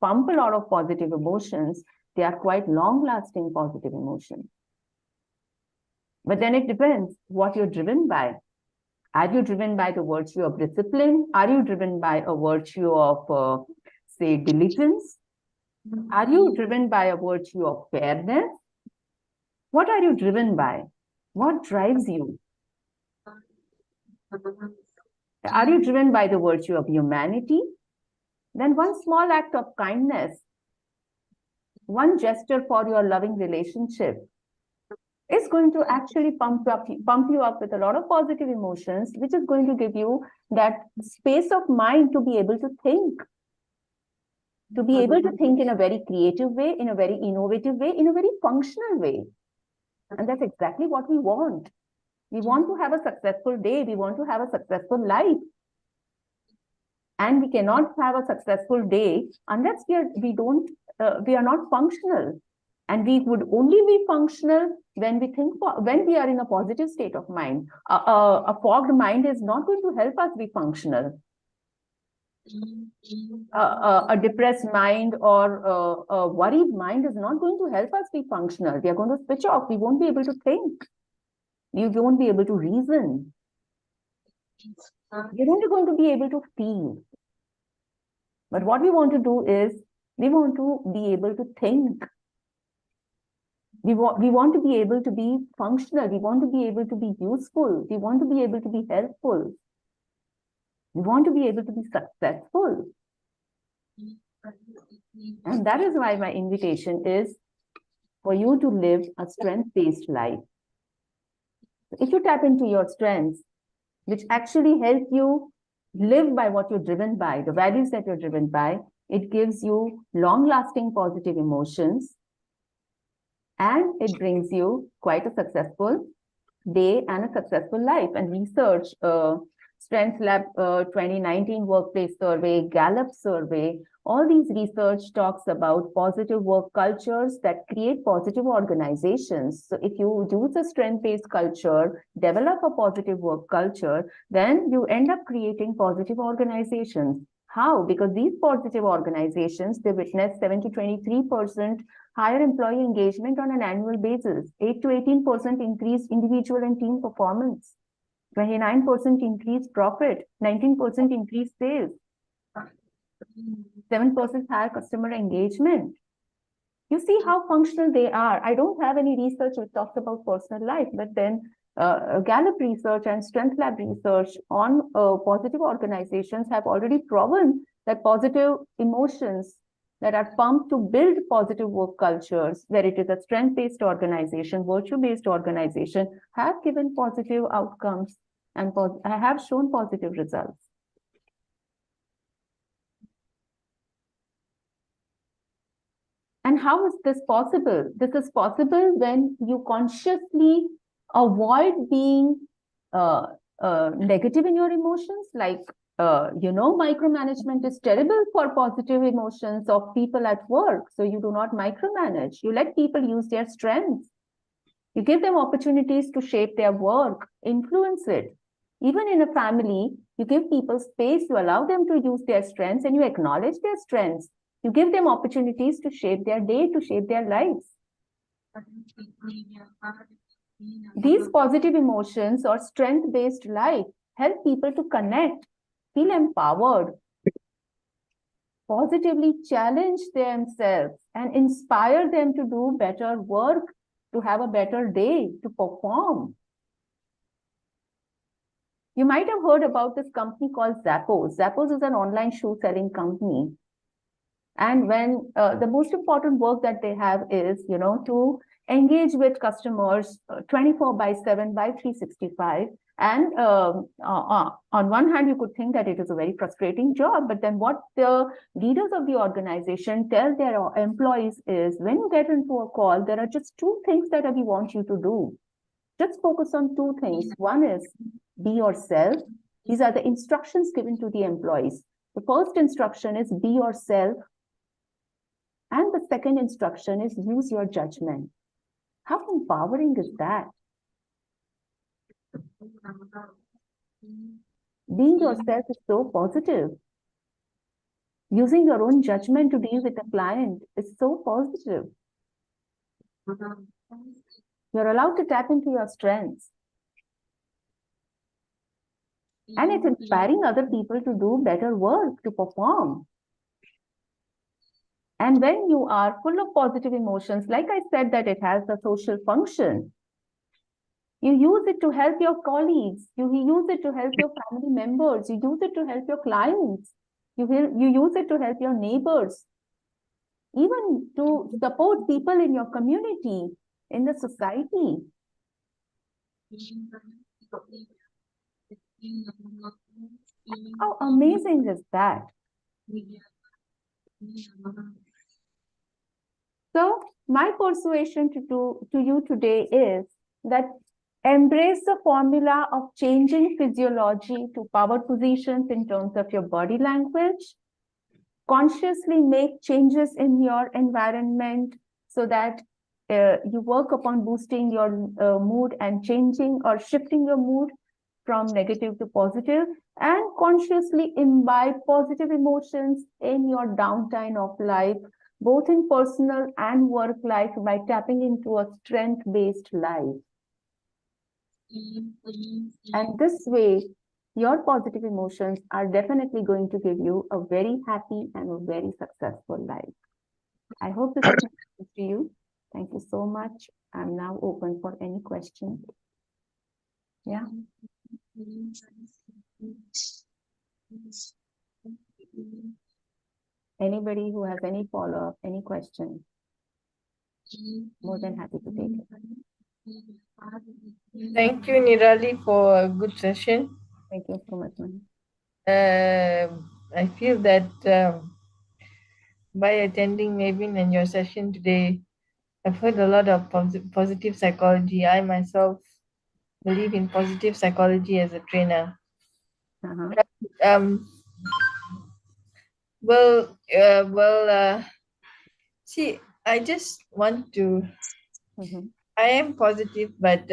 pump a lot of positive emotions, they are quite long-lasting positive emotions. But then it depends what you're driven by. Are you driven by the virtue of discipline? Are you driven by a virtue of, say, diligence? Are you driven by a virtue of fairness? What are you driven by? What drives you? Are you driven by the virtue of humanity? Then one small act of kindness, one gesture for your loving relationship is going to actually pump you up with a lot of positive emotions, which is going to give you that space of mind to be able to think in a very creative way, in a very innovative way, in a very functional way. And that's exactly what we want. We want to have a successful day. We want to have a successful life. And we cannot have a successful day unless we are not functional. And we would only be functional when we are in a positive state of mind. A fogged mind is not going to help us be functional. A depressed mind or a worried mind is not going to help us be functional. We are going to switch off. We won't be able to think. You won't be able to reason. You're only going to be able to feel. But what we want to do is, we want to be able to think. We want to be able to be functional. We want to be able to be useful. We want to be able to be helpful. We want to be able to be successful. And that is why my invitation is for you to live a strength-based life. If you tap into your strengths, which actually help you live by what you're driven by, the values that you're driven by, it gives you long-lasting positive emotions, and it brings you quite a successful day and a successful life. And research, Strengths Lab 2019 Workplace Survey, Gallup Survey, all these research talks about positive work cultures that create positive organizations. So if you do the strength-based culture, develop a positive work culture, then you end up creating positive organizations. How? Because these positive organizations, they witness 7 to 23% higher employee engagement on an annual basis, 8 to 18% increased individual and team performance, 29% increased profit, 19% increased sales, 7% higher customer engagement. You see how functional they are. I don't have any research which talks about personal life, but then Gallup research and Strength Lab research on positive organizations have already proven that positive emotions that are pumped to build positive work cultures, where it is a strength-based organization, virtue-based organization, have given positive outcomes and have shown positive results. And how is this possible? This is possible when you consciously avoid being negative in your emotions. Like, micromanagement is terrible for positive emotions of people at work. So you do not micromanage. You let people use their strengths. You give them opportunities to shape their work, influence it. Even in a family, you give people space, you allow them to use their strengths, and you acknowledge their strengths. You give them opportunities to shape their day, to shape their lives. These positive emotions or strength-based life help people to connect, feel empowered, positively challenge themselves, and inspire them to do better work, to have a better day, to perform. You might have heard about this company called Zappos. Zappos is an online shoe selling company. And when the most important work that they have is, to engage with customers 24/7 by 365. And on one hand, you could think that it is a very frustrating job, but then what the leaders of the organization tell their employees is, when you get into a call, there are just two things that we want you to do. Just focus on two things. One is be yourself. These are the instructions given to the employees. The first instruction is be yourself. And the second instruction is use your judgment. How empowering is that? Being yourself is so positive. Using your own judgment to deal with a client is so positive. You're allowed to tap into your strengths. And it's inspiring other people to do better work, to perform. And when you are full of positive emotions, like I said, that it has a social function, you use it to help your colleagues, you use it to help your family members, you use it to help your clients, you use it to help your neighbors, even to support people in your community, in the society. How amazing is that? So my persuasion to you today is that embrace the formula of changing physiology to power positions in terms of your body language. Consciously make changes in your environment so that you work upon boosting your mood and changing or shifting your mood from negative to positive, and consciously imbibe positive emotions in your downtime of life, both in personal and work life, by tapping into a strength-based life. And this way, your positive emotions are definitely going to give you a very happy and a very successful life. I hope this is helpful to you. Thank you so much. I'm now open for any questions. Yeah. Anybody who has any follow-up, any questions? More than happy to take it. Thank you, Nirali, for a good session. Thank you so much, ma'am. I feel that by attending Mavin and your session today, I've heard a lot of positive psychology. I myself believe in positive psychology as a trainer. Um, see, I just want to, I am positive, but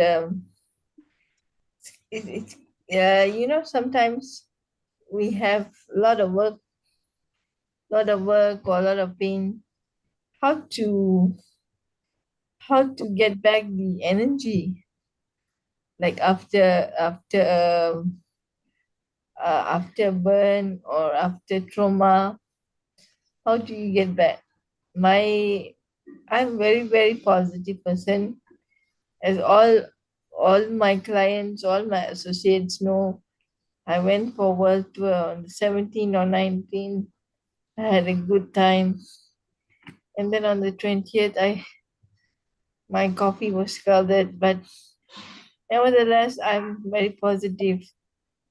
sometimes we have a lot of work or a lot of pain. How to get back the energy, like after burn or after trauma? How do you get back? I'm very, very positive person, as all my clients, all my associates know. I went for world tour on the 17th or 19th. I had a good time. And then on the 20th, my coffee was scalded, but nevertheless, I'm very positive.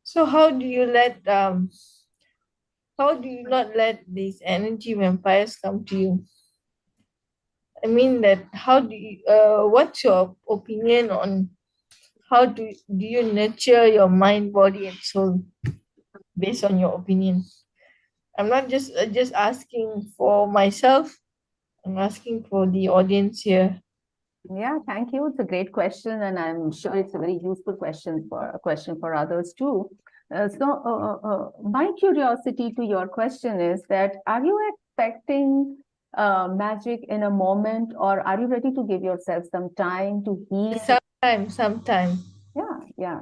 So how do you not let these energy vampires come to you? I mean that how do you, what's your opinion on how do you nurture your mind, body, and soul based on your opinion? I'm not just asking for myself. I'm asking for the audience here. Yeah, thank you. It's a great question, and I'm sure it's a very useful question for others too. My curiosity to your question is that, are you expecting magic in a moment, or are you ready to give yourself some time to heal? Sometime. Yeah.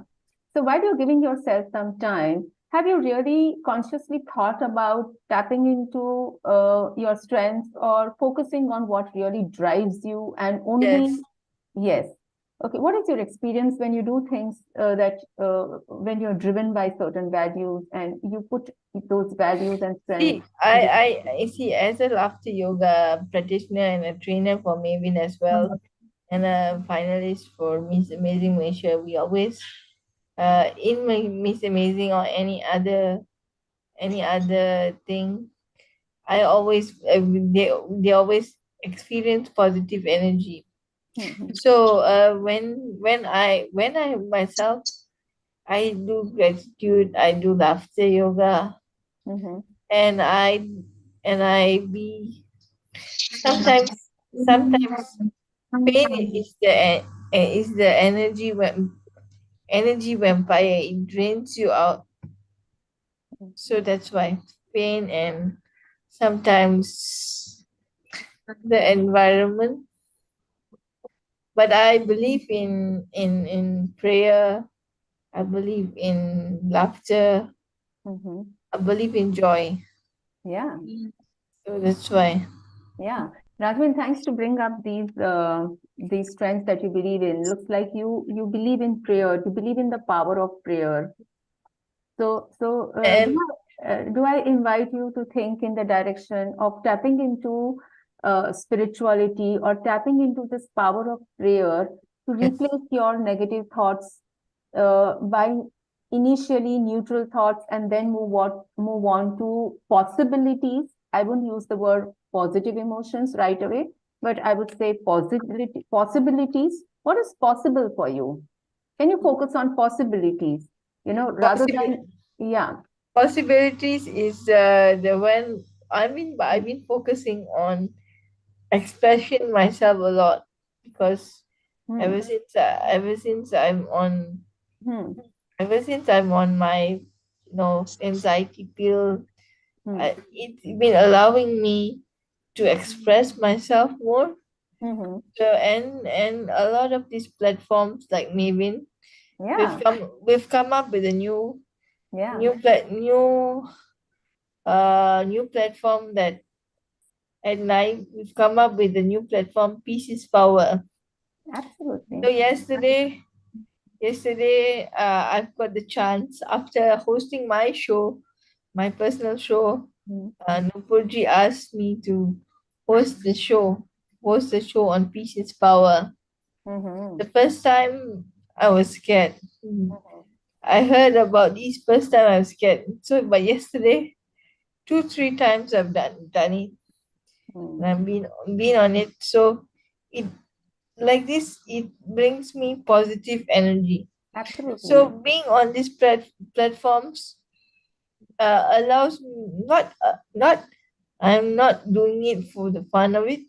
So while you're giving yourself some time, have you really consciously thought about tapping into your strengths or focusing on what really drives you, and only? Yes. Yes. Okay, what is your experience when you do things when you're driven by certain values and you put those values and See, strengths? I see as a laughter yoga practitioner and a trainer for Maven as well, and a finalist for Miss Amazing Malaysia. We always, in Miss Amazing or any other thing, I always they always experience positive energy. Mhm. So when I myself I do gratitude, I do laughter yoga, Mhm. and I be sometimes pain is the energy vampire. It drains you out. So that's why pain and sometimes the environment. But I believe in prayer. I believe in laughter. Mhm. I believe in joy. Yeah. So that's why. Yeah. Raghavin, thanks to bring up these strengths that you believe in. Looks like you believe in prayer. You believe in the power of prayer. So, And do I invite you to think in the direction of tapping into spirituality or tapping into this power of prayer to yes, replace your negative thoughts by initially neutral thoughts and then move on to possibilities. I wouldn't use the word positive emotions right away, but I would say possibilities. What is possible for you? Can you focus on possibilities? Rather possible than, yeah. possibilities is the one I've been focusing on expressing myself a lot because Hmm. Hmm. ever since I'm on my anxiety pill, Hmm. it's been allowing me to express myself more. Hmm. So and a lot of these platforms like Maven, Yeah. we've come up with a Yeah. new platform that at night we've come up with a new platform, Peace is Power. Absolutely. So yesterday I've got the chance after hosting my show, my personal show. Hmm. Nupurji asked me to host the show on Peace is Power. Hmm. The first time I was scared. Hmm. I heard about these first time I was scared. So but yesterday, 2, 3 times I've done it, and Hmm. I've been on it. So it like this it brings me positive energy. So Absolutely. being on these platforms allows me not I'm not doing it for the fun of it.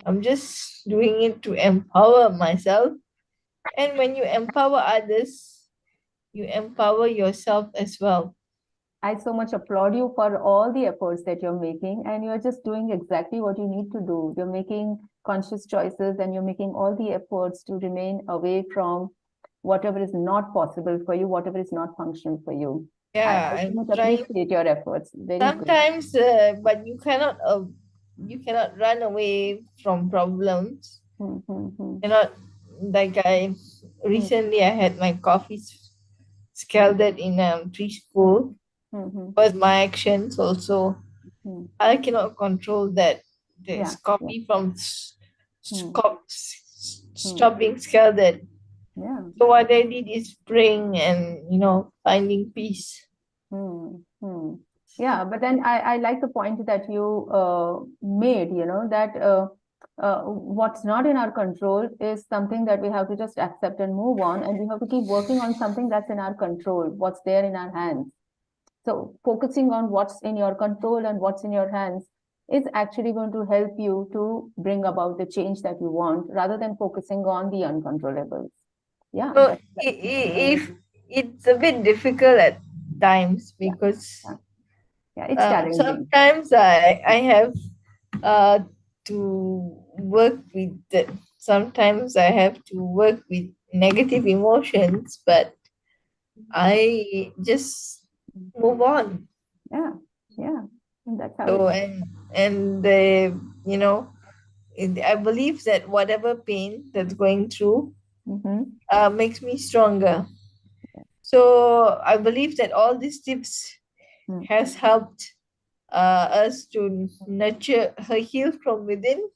I'm just doing it to empower myself. And when you empower others, you empower yourself as well. I so much applaud you for all the efforts that you're making, and you're just doing exactly what you need to do. You're making conscious choices and you're making all the efforts to remain away from whatever is not possible for you, whatever is not functional for you. Yeah, I so I'm much trying appreciate your efforts. Very good. sometimes, but you cannot run away from problems. Hmm, hmm, hmm, Cannot like I hmm, recently I had my coffee scalded in preschool. hmm, hmm, But my actions also hmm. I cannot control that. Yeah, There's yeah. copy from Hmm, hmm. stop being scalded. Yeah. So what I did is praying and finding peace. Hmm, hmm. Yeah, but then I like the point that you made, that what's not in our control is something that we have to just accept and move on, and we have to keep working on something that's in our control, what's there in our hands. So focusing on what's in your control and what's in your hands is actually going to help you to bring about the change that you want rather than focusing on the uncontrollables. Yeah, So that's if it's a bit difficult at times yeah, because yeah, yeah, it's challenging. sometimes I have uh, to work with sometimes I have to work with negative emotions, but I just move on. Yeah, yeah, and that's how it So is. and you know I believe that whatever pain that's going through, makes me stronger. So I believe that all these tips has helped us to nurture her heal from within,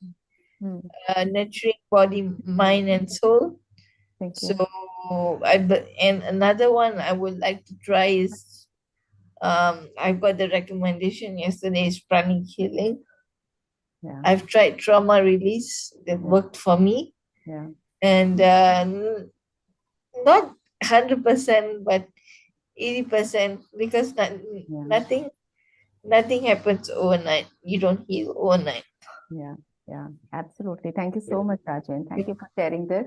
nurturing body, mind, and soul. Thank So you. and another one I would like to try is I got the recommendation yesterday is pranic healing. Yeah. I've tried trauma release that worked for me, Yeah. and not 100%, but 80% because nothing happens overnight. You don't heal overnight. Yeah. Yeah. Absolutely. Thank you so much, Rajan. Thank you for sharing this.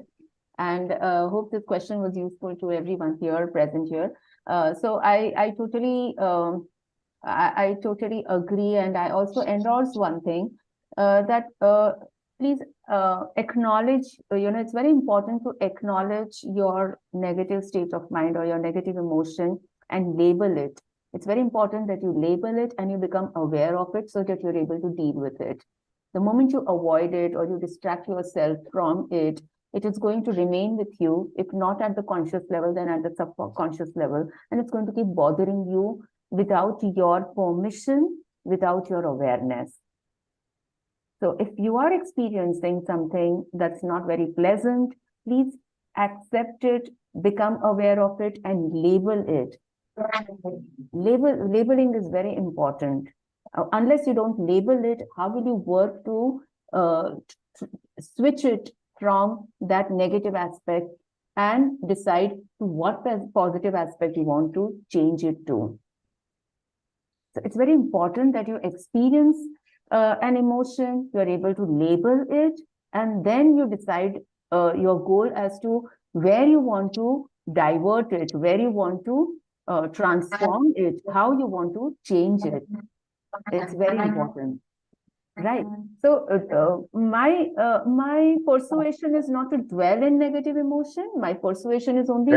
And hope this question was useful to everyone here present here. So I totally I totally agree, and I also endorse one thing that please acknowledge. It's very important to acknowledge your negative state of mind or your negative emotion and label it. It's very important that you label it and you become aware of it so that you're able to deal with it. The moment you avoid it or you distract yourself from it, it is going to remain with you, if not at the conscious level, then at the subconscious level, and it's going to keep bothering you without your permission, without your awareness. So if you are experiencing something that's not very pleasant, please accept it, become aware of it, and label it. Labeling is very important. Unless you don't label it, how will you work to switch it from that negative aspect and decide to what positive aspect you want to change it to? So it's very important that you experience an emotion, you're able to label it, and then you decide your goal as to where you want to divert it, where you want to transform it, how you want to change it. It's very important. Right. So my persuasion is not to dwell in negative emotion. My persuasion is only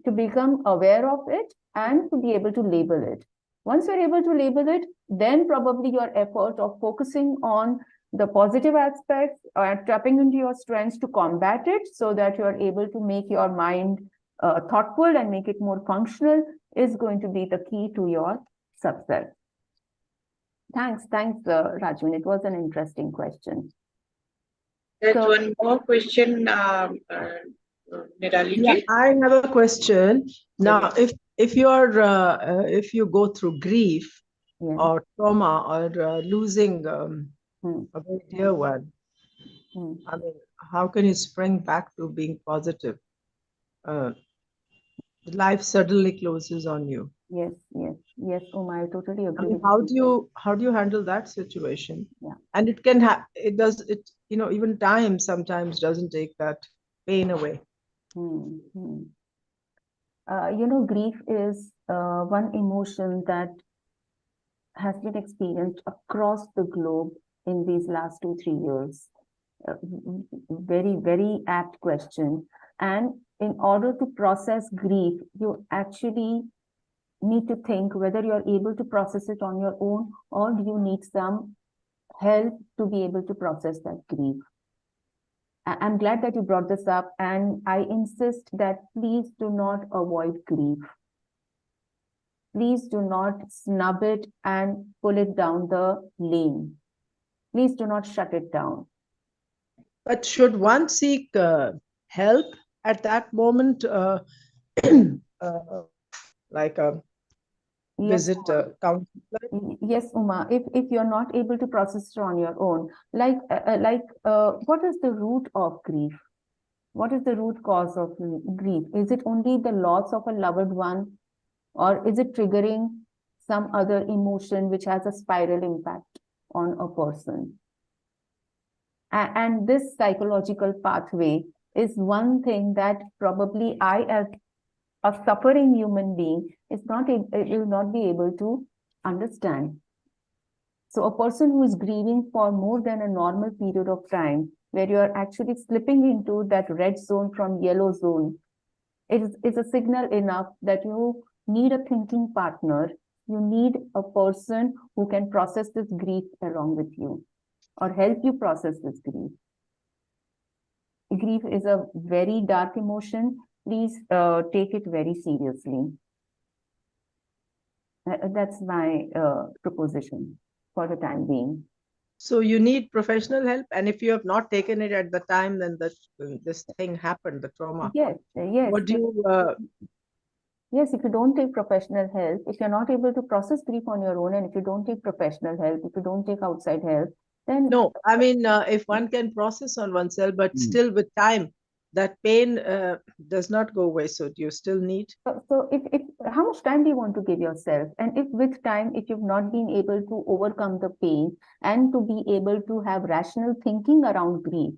to become aware of it and to be able to label it. Once you're able to label it, then probably your effort of focusing on the positive aspects or tapping into your strengths to combat it so that you're able to make your mind thoughtful and make it more functional is going to be the key to your success. Thanks, Rajun. It was an interesting question. There's one more question, Nirali. Yeah, I have a question. Now, if you go through grief or trauma or losing a very dear one, I mean, how can you spring back to being positive? Life suddenly closes on you. Yes, Uma, I totally agree. I mean, how do you handle that situation? Yeah. And even time sometimes doesn't take that pain away. Grief is one emotion that has been experienced across the globe in these last 2-3 years. Very, very apt question. And in order to process grief, you actually need to think whether you're able to process it on your own or do you need some help to be able to process that grief. I'm glad that you brought this up, and I insist that please do not avoid grief. Please do not snub it and pull it down the lane. Please do not shut it down. But should one seek help at that moment, like a visit a counselor? Yes, Uma. If you're not able to process it on your own, what is the root of grief? What is the root cause of grief? Is it only the loss of a loved one, or is it triggering some other emotion which has a spiral impact on a person? And this psychological pathway is one thing that probably I, as a suffering human being, will not be able to understand. So a person who is grieving for more than a normal period of time, where you are actually slipping into that red zone from yellow zone, is a signal enough that you need a thinking partner. You need a person who can process this grief along with you or help you process this grief. grief is a very dark emotion. Please take it very seriously. That's my proposition for the time being. So you need professional help, and if you have not taken it at the time, then this thing happened, the trauma. Yes, yes. What do you? Yes, if you don't take professional help, if you're not able to process grief on your own, and if you don't take professional help, if you don't take outside help, then No, I mean, if one can process on oneself, but still with time, that pain does not go away. So do you still need? So if how much time do you want to give yourself? And if with time, if you've not been able to overcome the pain and to be able to have rational thinking around grief,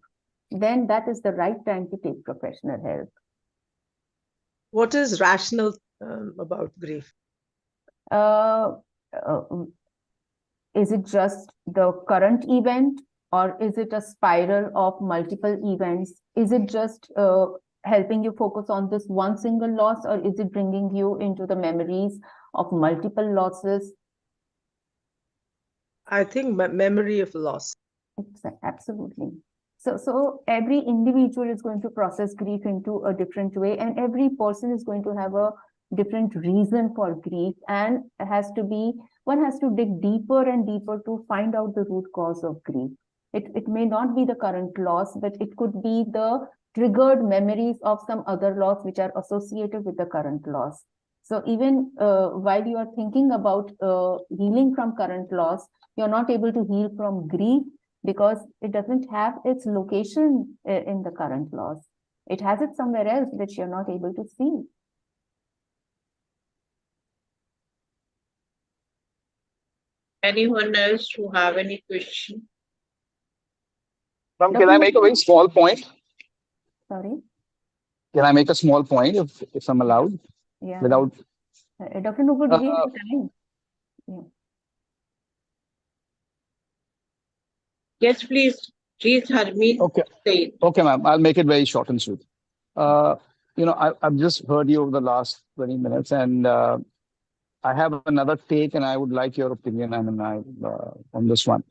then that is the right time to take professional help. What is rational about grief? Is it just the current event, or is it a spiral of multiple events? Is it just helping you focus on this one single loss, or is it bringing you into the memories of multiple losses? I think memory of loss. Absolutely. So every individual is going to process grief into a different way, and every person is going to have a different reason for grief, and one has to dig deeper and deeper to find out the root cause of grief. It may not be the current loss, but it could be the triggered memories of some other loss which are associated with the current loss. So even while you are thinking about healing from current loss, you're not able to heal from grief because it doesn't have its location in the current loss. It has it somewhere else which you're not able to see. Anyone else who have any question? Can I make a very small point? Sorry? Can I make a small point if I'm allowed? Yeah. Without. Dr. Nupur, do we have time? Yeah. Yes, please. Please, Harmeet. Okay. Okay, ma'am. I'll make it very short and sweet. I've just heard you over the last 20 minutes, and I have another take, and I would like your opinion, on this one.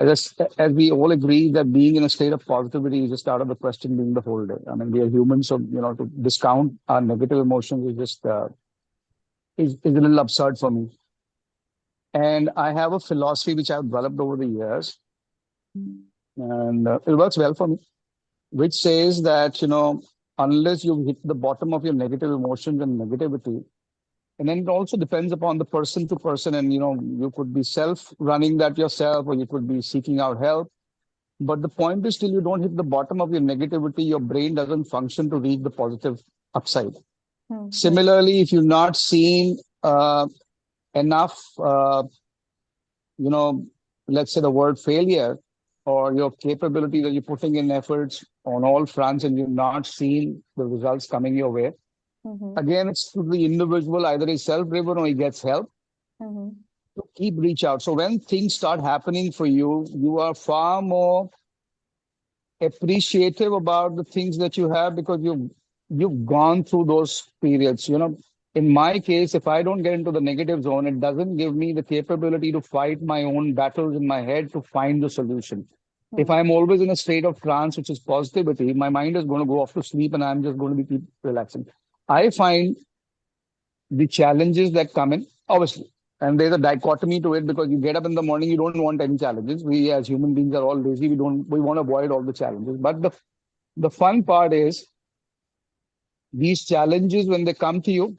As we all agree that being in a state of positivity is just out of the question being the whole day. I mean, we are humans, so to discount our negative emotions is just is a little absurd for me. And I have a philosophy which I've developed over the years, and it works well for me, which says that unless you hit the bottom of your negative emotions and negativity. And then it also depends upon the person to person. And, you could be running that yourself, or you could be seeking out help. But the point is, till you don't hit the bottom of your negativity, your brain doesn't function to reach the positive upside. Similarly, if you've not seen enough, let's say the word failure, or your capability that you're putting in efforts on all fronts, and you've not seen the results coming your way, again, it's to the individual, either he's self-driven or he gets help to reach out. So when things start happening for you, you are far more appreciative about the things that you have, because you've gone through those periods. In my case, if I don't get into the negative zone, it doesn't give me the capability to fight my own battles in my head to find the solution. If I'm always in a state of trance, which is positivity, my mind is going to go off to sleep, and I'm just going to keep relaxing. I find the challenges that come in, obviously, and there's a dichotomy to it, because you get up in the morning, you don't want any challenges. We as human beings are all lazy. We want to avoid all the challenges. But the fun part is these challenges, when they come to you,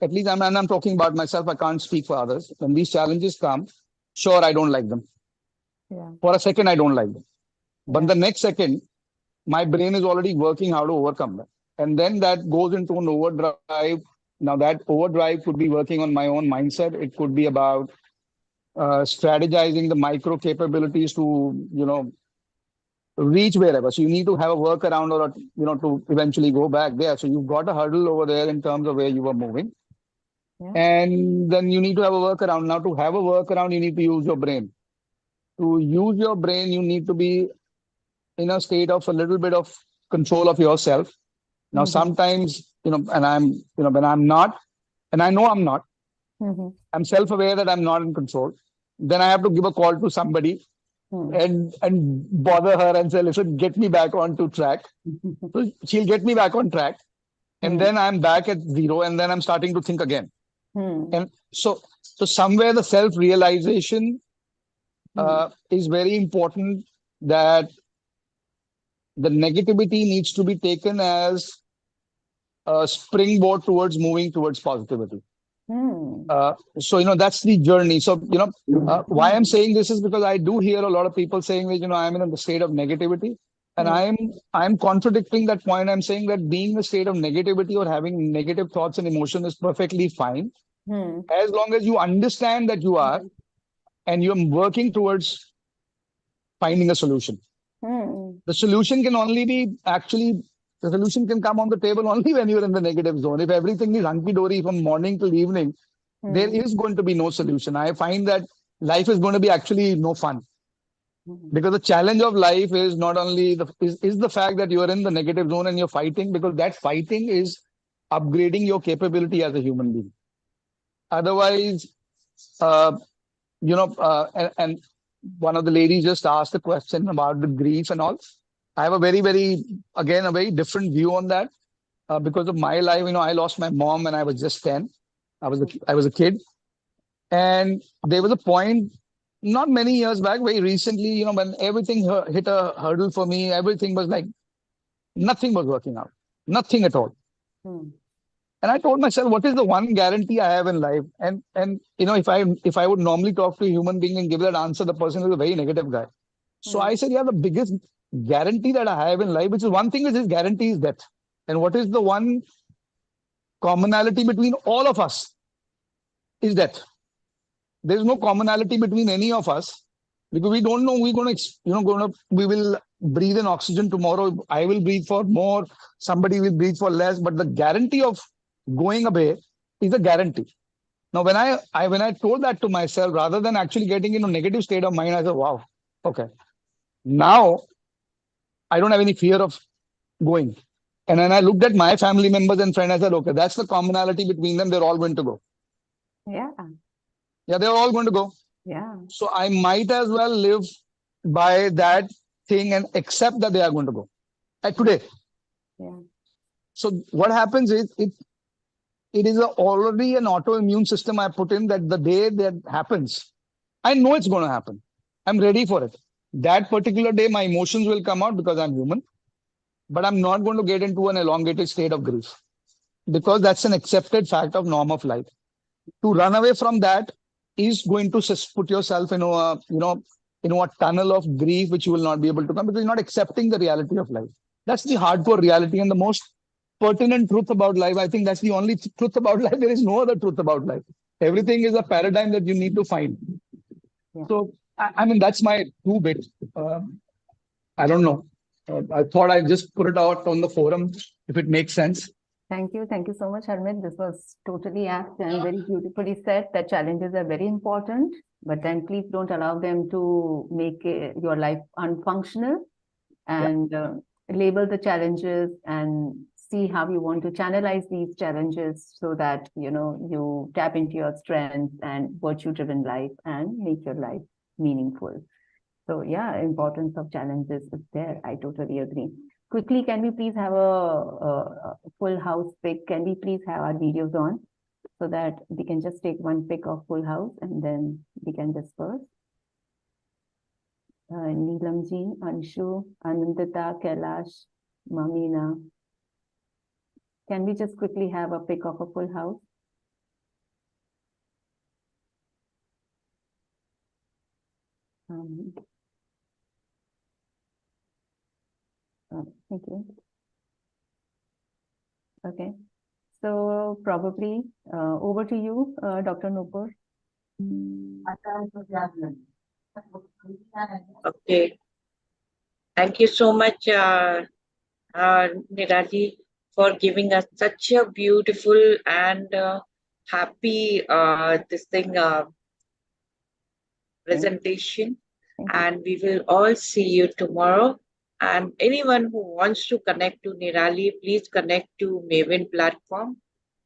at least I'm talking about myself, I can't speak for others. When these challenges come, sure, I don't like them. Yeah. For a second, I don't like them. But the next second, my brain is already working how to overcome them. And then that goes into an overdrive. Now that overdrive could be working on my own mindset. It could be about strategizing the micro capabilities to, reach wherever. So you need to have a workaround, or, to eventually go back there. So you've got a hurdle over there in terms of where you were moving. Yeah. And then you need to have a workaround. Now to have a workaround, you need to use your brain. To use your brain, you need to be in a state of a little bit of control of yourself. Now, sometimes, and when I'm not, and I know I'm not, I'm self-aware that I'm not in control, then I have to give a call to somebody and bother her and say, listen, get me back onto track. So she'll get me back on track. And then I'm back at zero, and then I'm starting to think again. And so somewhere the self-realization is very important, that the negativity needs to be taken as a springboard towards moving towards positivity. So, that's the journey. So, why I'm saying this is because I do hear a lot of people saying that, I'm in a state of negativity. And I'm contradicting that point. I'm saying that being in a state of negativity or having negative thoughts and emotion is perfectly fine. As long as you understand that you are, and you're working towards finding a solution. The solution can only be the solution can come on the table only when you're in the negative zone. If everything is hunky-dory from morning till evening, there is going to be no solution. I find that life is going to be actually no fun. Because the challenge of life is not only the fact that you're in the negative zone and you're fighting, because that fighting is upgrading your capability as a human being. Otherwise, and one of the ladies just asked a question about the grief and all. I have a very different view on that, because of my life. I lost my mom when I was just 10. I was a kid, and there was a point not many years back, very recently, when everything hit a hurdle for me. Everything was like nothing was working out, nothing at all. And I told myself, what is the one guarantee I have in life? And if I would normally talk to a human being and give that answer, the person is a very negative guy. So I said, the biggest guarantee that I have in life, which is one thing, is this guarantee is death. And what is the one commonality between all of us is death. There's no commonality between any of us, because we don't know we will breathe in oxygen tomorrow. I will breathe for more. Somebody will breathe for less. But the guarantee of going away is a guarantee. Now, when I told that to myself, rather than actually getting into a negative state of mind, I said, wow, okay. Now, I don't have any fear of going. And then I looked at my family members and friends, I said, okay, that's the commonality between them. They're all going to go. Yeah, they're all going to go. Yeah. So I might as well live by that thing and accept that they are going to go today. Yeah. So what happens is it is already an autoimmune system I put in, that the day that happens, I know it's going to happen. I'm ready for it. That particular day, my emotions will come out because I'm human, but I'm not going to get into an elongated state of grief, because that's an accepted fact of norm of life. To run away from that is going to put yourself in a tunnel of grief, which you will not be able to come, because you're not accepting the reality of life. That's the hardcore reality and the most pertinent truth about life. I think that's the only truth about life. There is no other truth about life. Everything is a paradigm that you need to find. Yeah. So, I mean, that's my 2 bit. I don't know. I thought I'd just put it out on the forum, if it makes sense. Thank you. Thank you so much, Harmit. This was totally apt and very beautifully said, that challenges are very important, but then please don't allow them to make your life unfunctional, and label the challenges and see how you want to channelize these challenges, so that, you tap into your strengths and virtue-driven life and make your life meaningful. So yeah, importance of challenges is there. I totally agree. Quickly, can we please have a full house pick? Can we please have our videos on, so that we can just take one pick of full house and then we can disperse? Neelamji, Anshu, Anandita, Kailash, Mamina. Can we just quickly have a pick of a full house? Thank you. Okay. So probably over to you, Dr. Nupur. Okay. Thank you so much, Nirali, for giving us such a beautiful and happy presentation. And we will all see you tomorrow. And anyone who wants to connect to Nirali, please connect to Maven platform.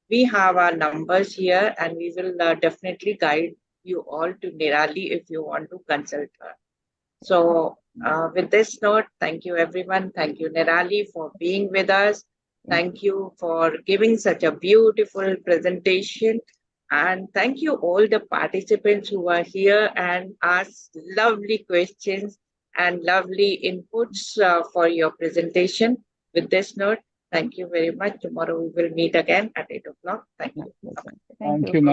We have our numbers here, and we will definitely guide you all to Nirali if you want to consult her. So with this note, thank you everyone. Thank you Nirali for being with us. Thank you for giving such a beautiful presentation. And thank you all the participants who are here and asked lovely questions and lovely inputs for your presentation. With this note, thank you very much. Tomorrow we will meet again at 8 o'clock. Thank you. Thank you, ma'am.